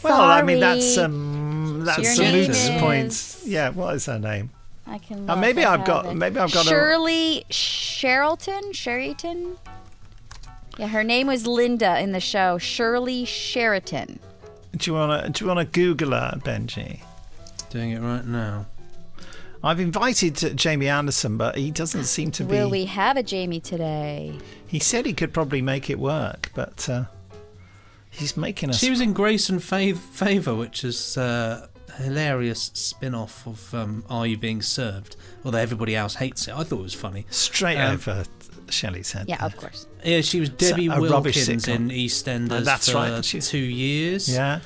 Well, I mean, that's Your a name moot point. is- Yeah, what is her name? I can look. Maybe I I've got have it. a. Shirley Sheraton? Yeah, her name was Linda in the show. Shirley Sheraton. Do you wanna Google her, Benji? Doing it right now. I've invited Jamie Anderson, but he doesn't seem to be. Will we have a Jamie today? He said he could probably make it work, but he's making us. She was in Grace and Favour, which is a hilarious spin-off of Are You Being Served? Although everybody else hates it. I thought it was funny. Straight over Shelley's head. Yeah, there. of course. Yeah, she was Debbie a rubbish Wilkins sitcom. in EastEnders That's for right. 2 years. Yeah.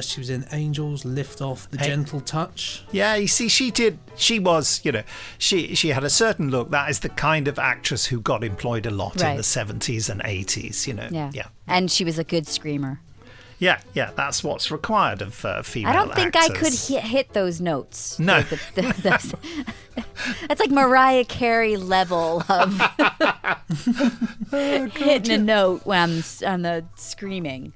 She was in Angels, Lift Off, The Gentle Touch. Yeah, you see, she was, she had a certain look. That is the kind of actress who got employed a lot in Right. the 70s and 80s, Yeah. And she was a good screamer. Yeah, that's what's required of female I don't think I could actors. hit those notes. No. That's like Mariah Carey level of hitting a note when on the screaming.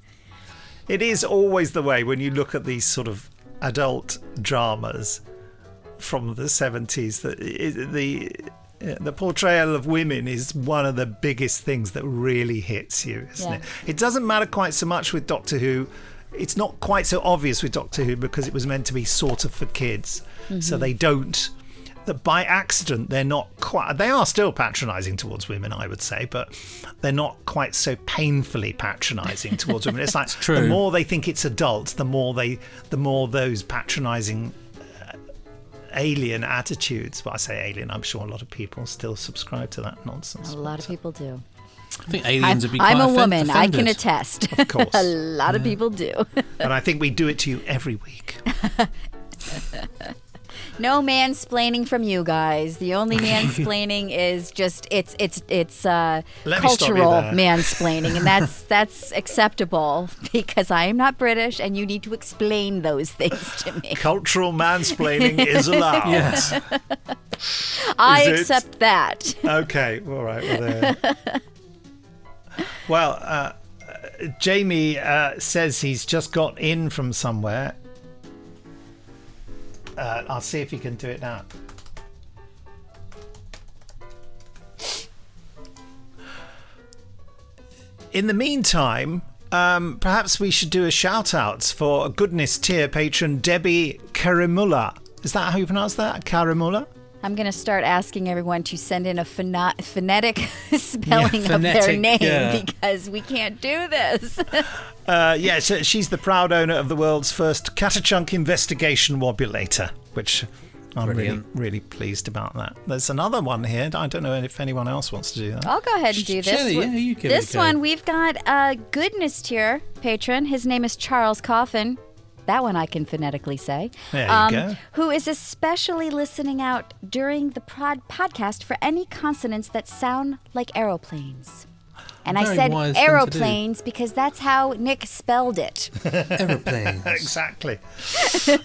It is always the way when you look at these sort of adult dramas from the 70s that the portrayal of women is one of the biggest things that really hits you, isn't it? It doesn't matter quite so much with Doctor Who. It's not quite so obvious with Doctor Who because it was meant to be sort of for kids. So they don't, that by accident, they're not quite, they are still patronising towards women, I would say, but they're not quite so painfully patronising towards women. It's like true. The more they think it's adult, the more those patronising alien attitudes. But I say alien, I'm sure a lot of people still subscribe to that nonsense. A lot of people do. I think aliens would be quite I'm a woman. I offended. can attest. Of course. A lot of people do. And I think we do it to you every week. No mansplaining from you guys. The only mansplaining is just it's Let me stop you cultural there. mansplaining, and that's acceptable because I am not British, and you need to explain those things to me. Cultural mansplaining is allowed. Yes. I Is it? accept that. Okay, all right. Well, there. Well, Jamie says he's just got in from somewhere. I'll see if he can do it now. In the meantime, perhaps we should do a shout out for Goodness tier patron Debbie Karimula. Is that how you pronounce that? Karimula? I'm going to start asking everyone to send in a phonetic spelling of their phonetic, name yeah. because we can't do this. Yeah, so she's the proud owner of the world's first Catachunk investigation wobulator, which I'm really, Brilliant. really pleased about that. There's another one here. I don't know if anyone else wants to do that. I'll go ahead and do this. Shelley, yeah, you give it a This go. one, we've got a Goodness tier patron. His name is Charles Coffin. That one I can phonetically say. There you go. Who is especially listening out during the podcast for any consonants that sound like aeroplanes. And I Very said wise thing to do. aeroplanes because that's how Nick spelled it. Aeroplanes. Exactly.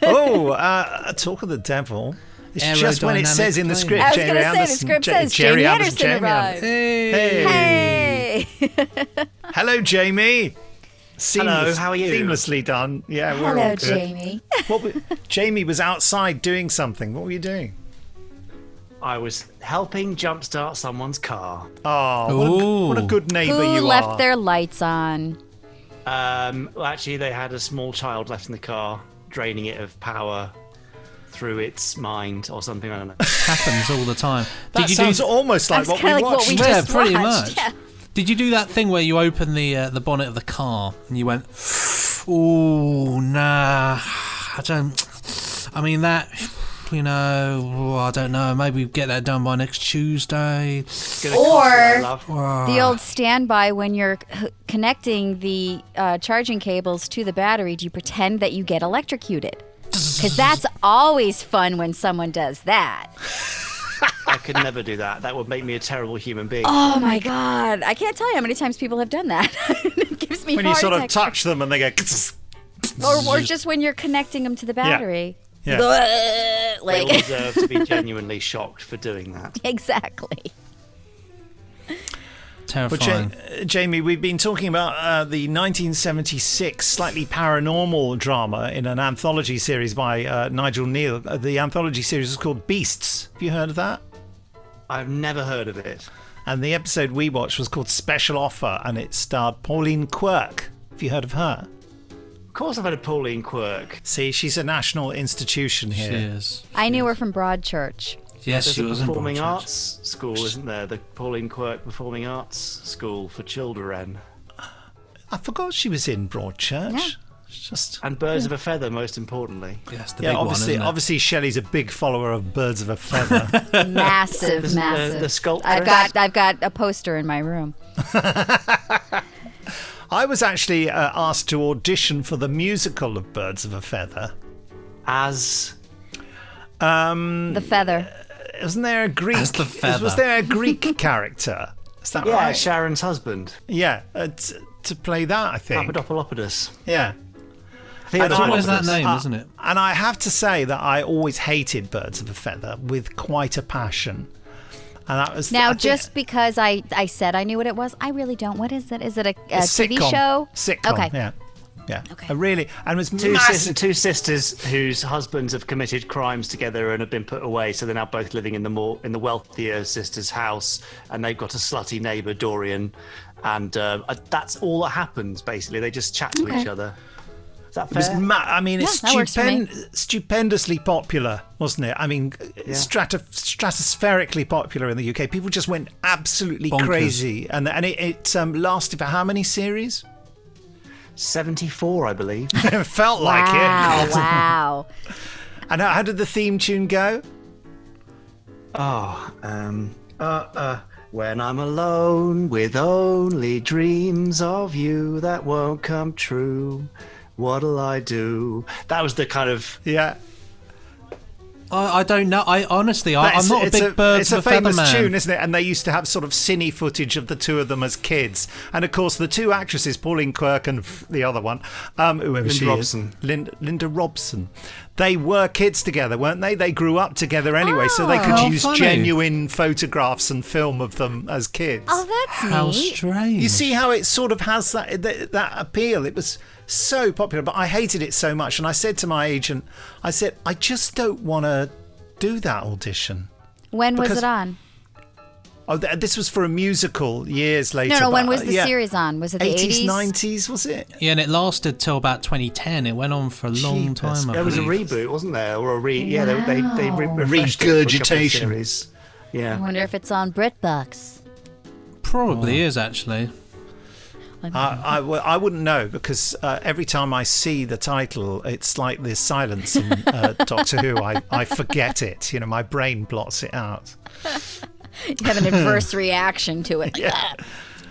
Talk of the devil. It's just when it Aerodynamic says in the plane. script, I was Jerry going to say, the Anderson. script says Jamie Anderson arrived. Hey. Hey! Hello, Jamie. Hello, how are you? Seamlessly done. Yeah, we're all Hello, good. Jamie. Jamie was outside doing something. What were you doing? I was helping jumpstart someone's car. Oh, what a good neighbour Who you left are. their lights on? Well, actually, they had a small child left in the car, draining it of power through its mind or something. I don't know. Happens all the time. That sounds almost like That's what we kinda like watched. what we Yeah, just pretty watched. much. Yeah. Did you do that thing where you open the bonnet of the car and you went, "Ooh, nah, I don't. I mean that. I don't know. Maybe get that done by next Tuesday. Or the old standby when you're connecting the charging cables to the battery, do you pretend that you get electrocuted? Because that's always fun when someone does that. I could never do that. That would make me a terrible human being. Oh my God. I can't tell you how many times people have done that. It gives me When you heart sort of attacks. touch them and they go... Or just when you're connecting them to the battery. Yeah. They Like, all deserve to be genuinely shocked for doing that. exactly. Terrifying. Well, Jamie, we've been talking about the 1976 slightly paranormal drama in an anthology series by Nigel Neal. The anthology series is called Beasts. Have you heard of that? I've never heard of it. And the episode we watched was called Special Offer, and it starred Pauline Quirk. Have you heard of her? Of course I've heard of Pauline Quirk. See, she's a national institution She here. is. I knew her from Broadchurch. Yes, There's she a was in performing Broadchurch. arts school, isn't there? The Pauline Quirk Performing Arts School for Children. I forgot she was in Broadchurch. Yeah. It's just... And Birds of a Feather, most importantly. Yes, the Yeah, big obviously, one, isn't it? obviously Shelley's a big follower of Birds of a Feather. Massive, The- massive. the sculptress? I've got a poster in my room. I was actually asked to audition for the musical of Birds of a Feather. As The feather. Wasn't there a Greek? As the feather. Was there a Greek character? Is that right? Sharon's husband, Yeah, to play that, I think. Papadopoulos. Yeah. It's always that Theodopoulos. name, isn't it? And I have to say that I always hated Birds of a Feather with quite a passion. And that was Now, I think, just because I said I knew what it was, I really don't. What is it? Is it a TV sitcom. show? Sitcom. Okay. Yeah. Yeah. Okay. I really, and it was Two massive. sisters whose husbands have committed crimes together and have been put away, so they're now both living in the wealthier sister's house, and they've got a slutty neighbour, Dorian, and that's all that happens. Basically, they just chat to each other. Is that It was fair? I mean, it's Yeah, that works for me. stupendously popular, wasn't it? I mean, stratospherically popular in the UK. People just went absolutely Bonkers. crazy, and it lasted for how many series? 74, I believe. It felt like Wow, it. wow. And how did the theme tune go? When I'm alone with only dreams of you that won't come true, what'll I do? That was the kind of Yeah. I don't know. I'm not a big Birds It's a of a Feather famous man. tune, isn't it? And they used to have sort of cine footage of the two of them as kids. And of course, the two actresses, Pauline Quirk and the other one, whoever she Robson. is, Linda Robson, they were kids together, weren't they? They grew up together anyway, so they could Oh, use funny. genuine photographs and film of them as kids. Oh, that's How neat. strange. You see how it sort of has that appeal. It was so popular, but I hated it so much. And I said to my agent, I said, I just don't want to do that audition. When was Because- it on? Oh, this was for a musical years later. No, when but, was the yeah, series on? Was it the 80s, 80s? 90s, was it? Yeah, and it lasted till about 2010. It went on for a long Jeepers. time. I there was a believe. reboot, wasn't there? Or yeah, they refreshed it for a couple of Regurgitation. series. I Yeah. wonder if it's on BritBox. Probably is actually. I wouldn't know because every time I see the title, it's like there's silence in Doctor Who. I forget it. You know, my brain blots it out. You have an adverse reaction to it.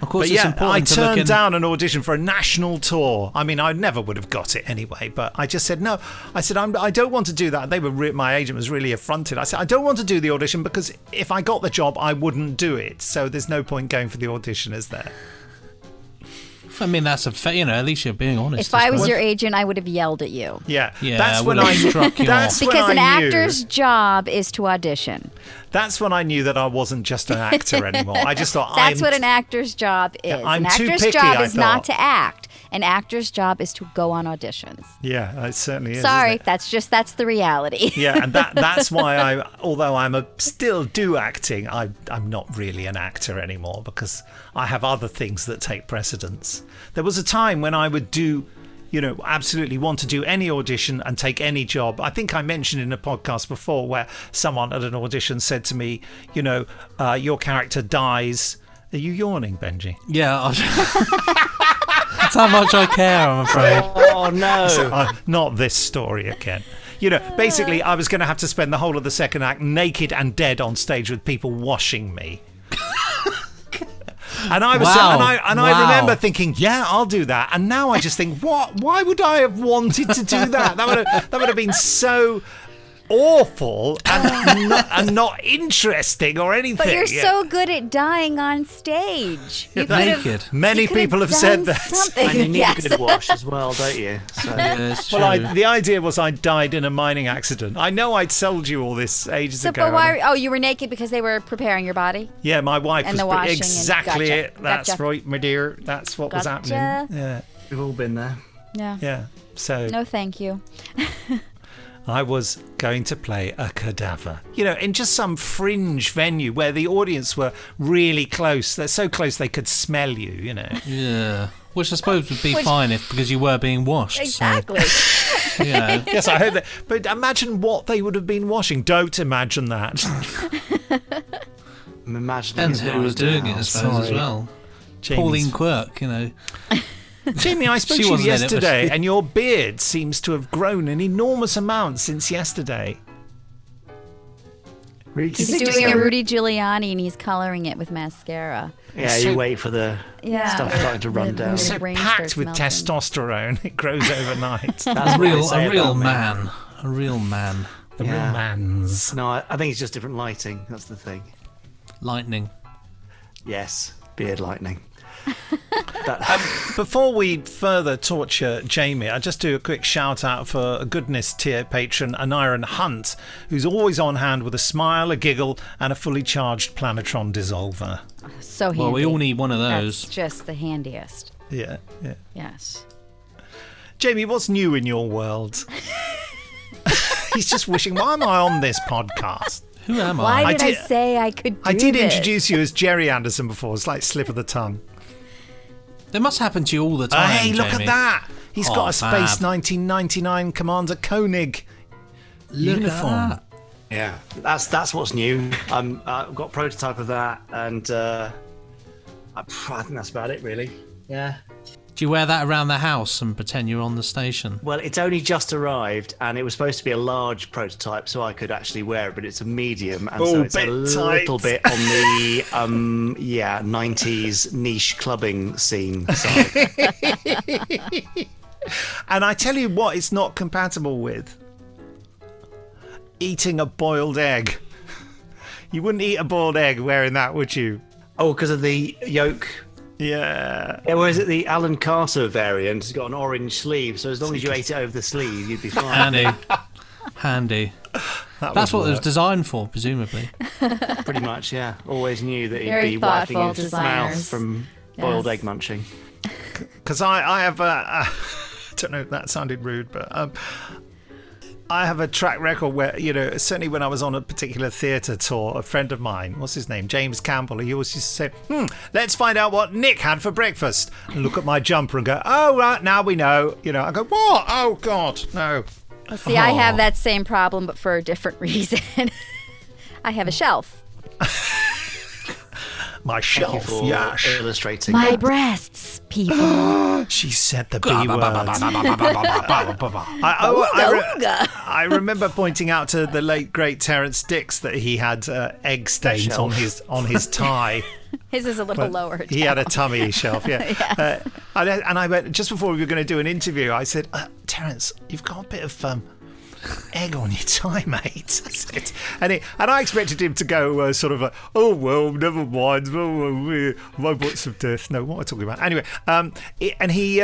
Of course, But it's yeah, I important to look turned in. down an audition for a national tour. I mean, I never would have got it anyway, but I just said no. I said, I don't want to do that. They were my agent was really affronted. I said, I don't want to do the audition because if I got the job, I wouldn't do it. So there's no point going for the audition, is there? I mean, that's a at least you're being honest. If I was suppose. your agent, I would have yelled at you. Yeah, Yeah, that's I when would've I struck you that's off. when Because I an knew, actor's job is to audition. That's when I knew that I wasn't just an actor anymore. I just thought That's I'm what an actor's job is. I'm an too actor's picky, job I is not thought. to act. An actor's job is to go on auditions. Yeah, it certainly is. Sorry, isn't it? that's the reality. Yeah, and that's why although I'm still do acting, I'm not really an actor anymore because I have other things that take precedence. There was a time when I would do, absolutely want to do any audition and take any job. I think I mentioned in a podcast before where someone at an audition said to me, your character dies. Are you yawning, Benji? Yeah, that's how much I care. I'm afraid. Oh no! Not this story again. Basically, I was going to have to spend the whole of the second act naked and dead on stage with people washing me. And I was, Wow. I remember thinking, yeah, I'll do that. And now I just think, what? Why would I have wanted to do that? That would have been so awful and not interesting or anything. But you're so good at dying on stage. You Naked. Many people have said that. Something. And you need Yes. a good wash as well, don't you? So, Yeah, it's true. Well, the idea was I died in a mining accident. I know I'd sold you all this ages So, ago. but why? Oh, you were naked because they were preparing your body. Yeah, my wife And was the washing and- exactly gotcha, it. That's gotcha. right, my dear. That's what was Gotcha. happening. Yeah, we've all been there. Yeah. yeah. So No, thank you. I was going to play a cadaver, in just some fringe venue where the audience were really close. They're so close they could smell you, Yeah. Which I suppose would be fine because you were being washed. Exactly. So, Yes, I hope that. But imagine what they would have been washing. Don't imagine that. I'm imagining Depends it who was right doing now. it, I suppose, as sorry. well. Jamie's- Pauline Quirk, Jamie, I spoke She to you wasn't in it, was yesterday, she? and your beard seems to have grown an enormous amount since yesterday. He's think doing it's- a Rudy Giuliani and he's coloring it with mascara. Yeah, So- you wait for the stuff starting to run down. the So brain packed starts with melting. testosterone, it grows overnight. That's A what they real say about me. man. A real man. The real Yeah. man's. No, I think it's just different lighting. That's the thing. Lightning. Yes, beard lightning. Before we further torture Jamie, I just do a quick shout out for a goodness tier patron, Aniron Hunt, who's always on hand with a smile, a giggle, and a fully charged Planetron dissolver. So handy. Well, we all need one of those. That's just the handiest. Yeah. Yes. Jamie, what's new in your world? He's just wishing, why am I on this podcast? Who am Why I? did I did- say I could do I did this? introduce you as Jerry Anderson before. It's like slip of the tongue. That must happen to you all the time. Hey, look Jamie. at that. He's got Oh, a Space fab. 1999 Commander Koenig Look at uniform. that. Yeah, that's what's new. I've got a prototype of that, and I think that's about it, really. Yeah. Do you wear that around the house and pretend you're on the station? Well, it's only just arrived, and it was supposed to be a large prototype, so I could actually wear it, but it's a medium, and so it's a bit little tight. bit on the 90s niche clubbing scene side. And I tell you what, it's not compatible with eating a boiled egg. You wouldn't eat a boiled egg wearing that, would you? Oh, because of the yolk. Yeah. Yeah, whereas it the Alan Carter variant has got an orange sleeve, so as long as you ate it over the sleeve, you'd be fine. Handy. That That's would what it was work. designed for, presumably. Pretty much, yeah. Always knew that he'd Very be wiping thoughtful his mouth designers. from boiled Yes. egg munching. Because I have a I don't know if that sounded rude, but I have a track record where, certainly when I was on a particular theatre tour, a friend of mine, what's his name, James Campbell, he always used to say, let's find out what Nick had for breakfast. And look at my jumper and go, oh, right, now we know. I go, what? Oh, God, no. Well, see, I have that same problem, but for a different reason. I have a shelf. My Thank you shelf, for yes. illustrating. My breasts, people. She said the B word. Ooga. I remember pointing out to the late great Terence Dix that he had egg stains on his tie. His is a little lower. He had a tummy shelf, yeah. Yes. And I went, just before we were going to do an interview, I said, Terence, you've got a bit of egg on your tie, mate. I said. And I expected him to go oh, well, never mind. Robots of death. No, what am I talking about? Anyway, and he,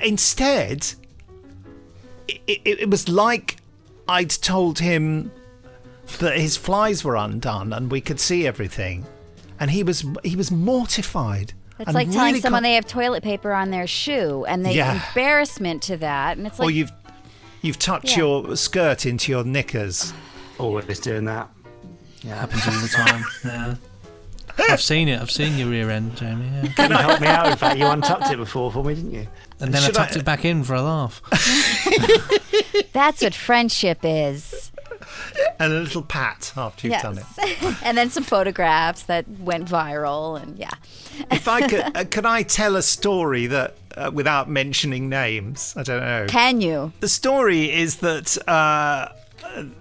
instead, it was like I'd told him that his flies were undone and we could see everything. And he was mortified. It's and like telling really someone they have toilet paper on their shoe and the embarrassment to that. And it's like, or you've tucked your skirt into your knickers. Always doing that. Yeah, happens all the time. Yeah. I've seen it. I've seen your rear end, Jamie. Yeah. Can you help me out? In fact, you untucked it before for me, didn't you? And then I tucked it back in for a laugh. that's what friendship is. And a little pat after you've done it. And then some photographs that went viral, and yeah. If I could I tell a story that, without mentioning names? I don't know. Can you? The story is that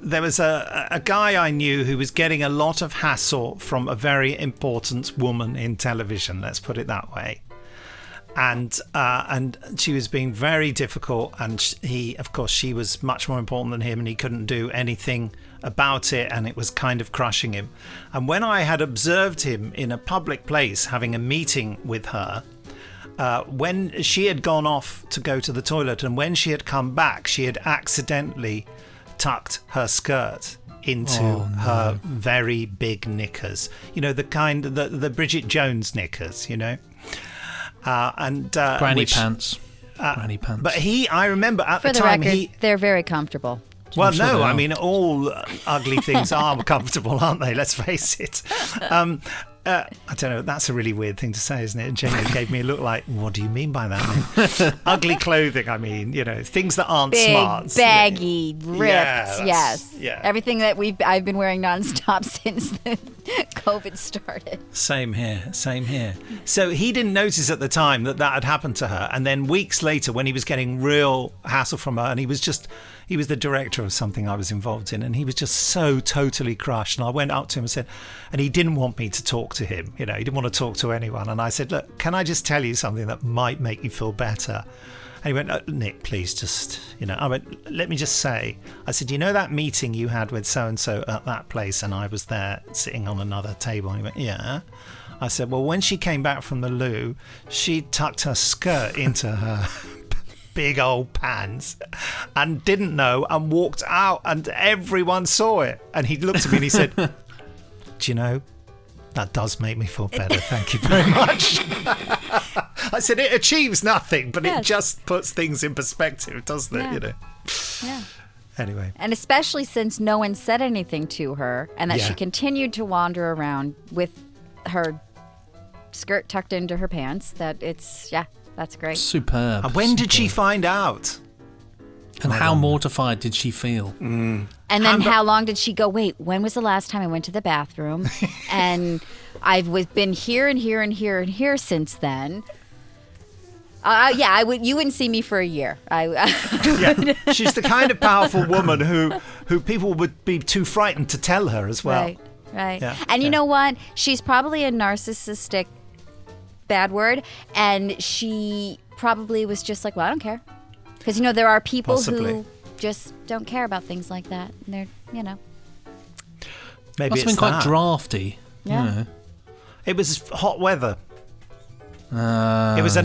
there was a guy I knew who was getting a lot of hassle from a very important woman in television, let's put it that way. And she was being very difficult, and she was much more important than him, and he couldn't do anything about it, and it was kind of crushing him. And when I had observed him in a public place having a meeting with her, when she had gone off to go to the toilet, and when she had come back, she had accidentally tucked her skirt into her very big knickers. You know, the kind, the Bridget Jones knickers, you know. Granny pants. Granny pants. But I remember at For the the time, record, they're very comfortable. Well, sure no, they I are. mean, all ugly things are comfortable, aren't they? Let's face it. I don't know. That's a really weird thing to say, isn't it? And Jenny gave me a look like, what do you mean by that? Ugly clothing, I mean, you know, things that aren't Big, smart. baggy, ripped. Yeah, Yes. yeah. Everything that I've been wearing nonstop since the COVID started. Same here, same here. So he didn't notice at the time that had happened to her. And then weeks later, when he was getting real hassle from her, and he was the director of something I was involved in, and he was just so totally crushed. And I went up to him and said, and he didn't want me to talk to him, you know, he didn't want to talk to anyone. And I said, look, can I just tell you something that might make you feel better? And he went, Nick, please just, you know. I went, let me just say, I said, you know that meeting you had with so-and-so at that place, and I was there sitting on another table? And he went, yeah. I said, well, when she came back from the loo, she tucked her skirt into her big old pants and didn't know, and walked out, and everyone saw it. And he looked at me and he said, do you know, that does make me feel better. Thank you very much. I said, it achieves nothing, but Yes. it just puts things in perspective, doesn't it? Yeah. You know. Yeah. Anyway. And especially since no one said anything to her, and that Yeah. she continued to wander around with her skirt tucked into her pants, that's great. Superb. And when did she superb. find out? And how mortified did she feel? And then how long did she go, wait, when was the last time I went to the bathroom? And I've been here and here and here and here since then. You wouldn't see me for a year. Yeah, she's the kind of powerful woman who people would be too frightened to tell her as well. Right. Yeah, And you yeah. know what? She's probably a narcissistic, bad word, and she probably was just like, well, I don't care. Because, you know, there are people Possibly. who just don't care about things like that. And they're, you know. Maybe Must have it's been quite that. drafty. Yeah. You know. It was hot weather. It was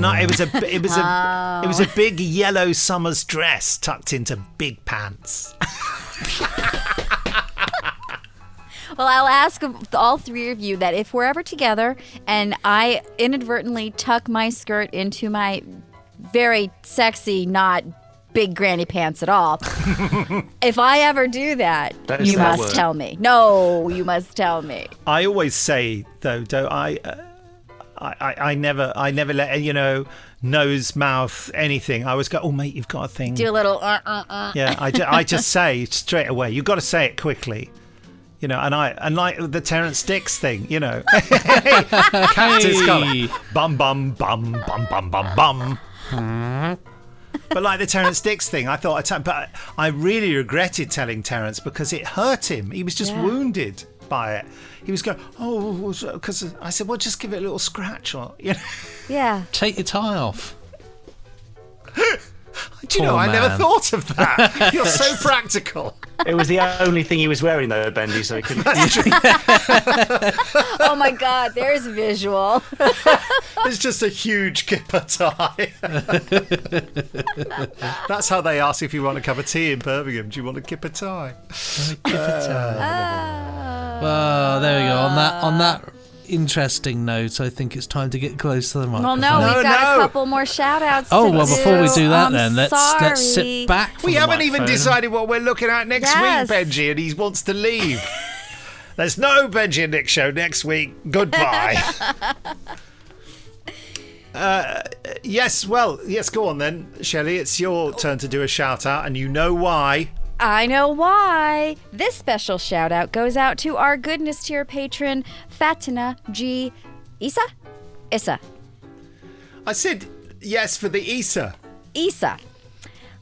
a big yellow summer's dress tucked into big pants. Well, I'll ask all three of you that if we're ever together and I inadvertently tuck my skirt into my very sexy, not big granny pants at all, if I ever do that, That is you that must word. tell me. No, you must tell me. I always say though, I never let, you know, nose, mouth, anything. I always go, oh mate, you've got a thing. Do a little Yeah, I just say straight away. You've got to say it quickly, you know. And like the Terrence Dicks thing, you know. Cactus colour. Bum bum bum bum bum bum bum. But like the Terrence Dicks thing, I thought, but I really regretted telling Terrence because it hurt him. He was just wounded by it. He was going, oh, because I said, well, just give it a little scratch, or you know. Yeah. Take your tie off. Do you know, Poor I never man. thought of that. You're so practical. It was the only thing he was wearing, though, Benji, so he couldn't. Oh my God, there's a visual. It's just a huge kipper tie. That's how they ask if you want a cup of tea in Birmingham. Do you want a kipper tie? Well, there we go. On that interesting note, I think it's time to get close to the microphone. Well, no, we've got no. a couple more shout-outs Oh, to well, before we do that, I'm then let's sorry. sit back. From We the haven't even microphone. decided what we're looking at next Yes. week, Benji, and he wants to leave. There's no Benji and Nick show next week. Goodbye. Yes, go on then, Shelley. It's your turn to do a shout out, and you know why. I know why. This special shout out goes out to our goodness tier patron, Fatina G. Issa. I said yes for the Issa. Issa.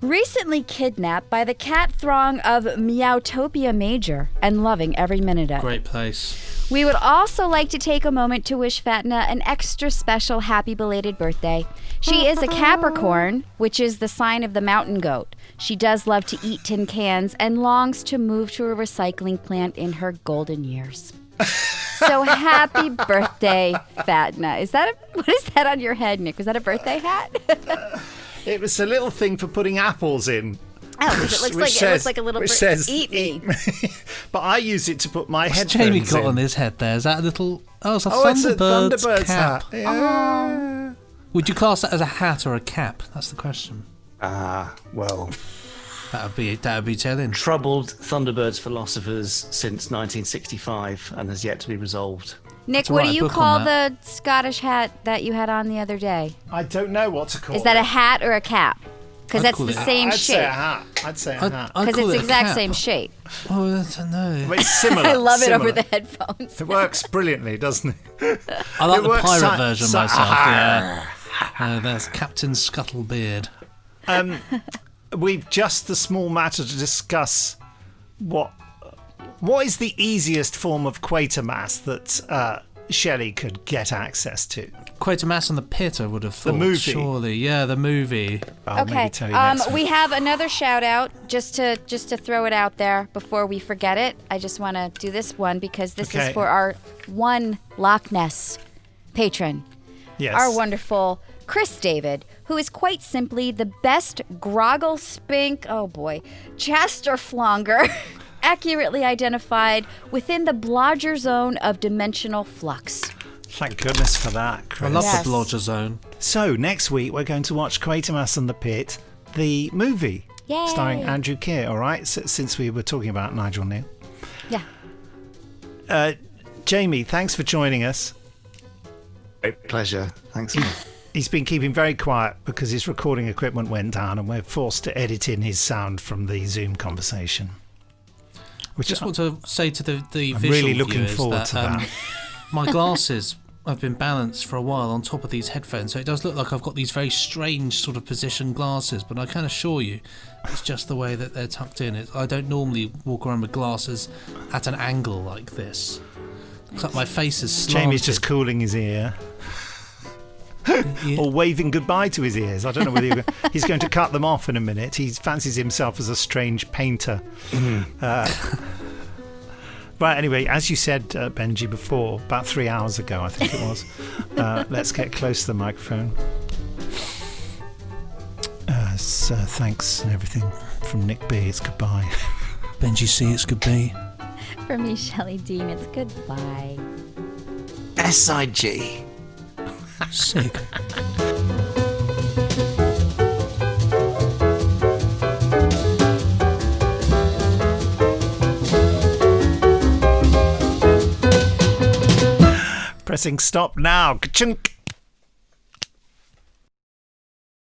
Recently kidnapped by the cat throng of Meowtopia Major and loving every minute of it. Great place. We would also like to take a moment to wish Fatina an extra special happy belated birthday. She is a Capricorn, which is the sign of the mountain goat. She does love to eat tin cans and longs to move to a recycling plant in her golden years. So happy birthday, Fatina. What is that on your head, Nick? Was that a birthday hat? It was a little thing for putting apples in. Oh, 'cause it looks like a little which bird. says, Eat me. But I use it to put my What's headphones Jamie got in. on his head there? Is that a little... Oh, it's a It's a Thunderbird's Thunderbird's cap. hat. Yeah. Would you class that as a hat or a cap? That's the question. Well, That would be telling. troubled Thunderbirds philosophers since 1965 and has yet to be resolved. Nick, to what write do a you book call on the Scottish hat that you had on the other day? I don't know what to call Is that it. a hat or a cap? Because I'd that's call the it- same I'd say a shape. hat. I'd say a hat. I'd Because call it's it the a exact cap. same shape. Oh, I don't know. But it's similar. I love it similar. over the headphones. It works brilliantly, doesn't it? I like It the works pirate version si- myself, yeah. There's Captain Scuttlebeard. We've just the small matter to discuss what is the easiest form of Quatermass that Shelley could get access to. Quatermass and the Pit, I would have thought. movie. Surely, yeah, the movie. I'll Okay. maybe tell you next We week. have another shout out just to throw it out there before we forget it. I just want to do this one because this is Okay. for our one Loch Ness patron, Yes. our wonderful Chris David, who is quite simply the best Groggle Spink, Chasterflonger, accurately identified within the Blodger zone of dimensional flux. Thank goodness for that, Chris. I love Yes. the Blodger Zone. So next week we're going to watch Quatermass and the Pit, the movie, Yay. starring Andrew Keir. All right, since we were talking about Nigel Neal. Yeah. Jamie, thanks for joining us. Great pleasure. Thanks. He's been keeping very quiet because his recording equipment went down and we're forced to edit in his sound from the Zoom conversation. Which Just want to say to the I'm visual really looking viewers forward to that. my glasses have been balanced for a while on top of these headphones, so it does look like I've got these very strange sort of positioned glasses, but I can assure you it's just the way that they're tucked in. I don't normally walk around with glasses at an angle like this. Looks like my face is slanted. Jamie's just cooling his ear. Yeah. Or waving goodbye to his ears. I don't know whether he's going to cut them off in a minute. He fancies himself as a strange painter. Right, anyway, as you said, Benji, before, about 3 hours ago, I think it was, let's get close to the microphone. So thanks and everything from Nick B. It's goodbye. Benji C, it's goodbye. For me, Shelley Dean, it's goodbye. SIG. Sick. Pressing stop now. Ka-chunk.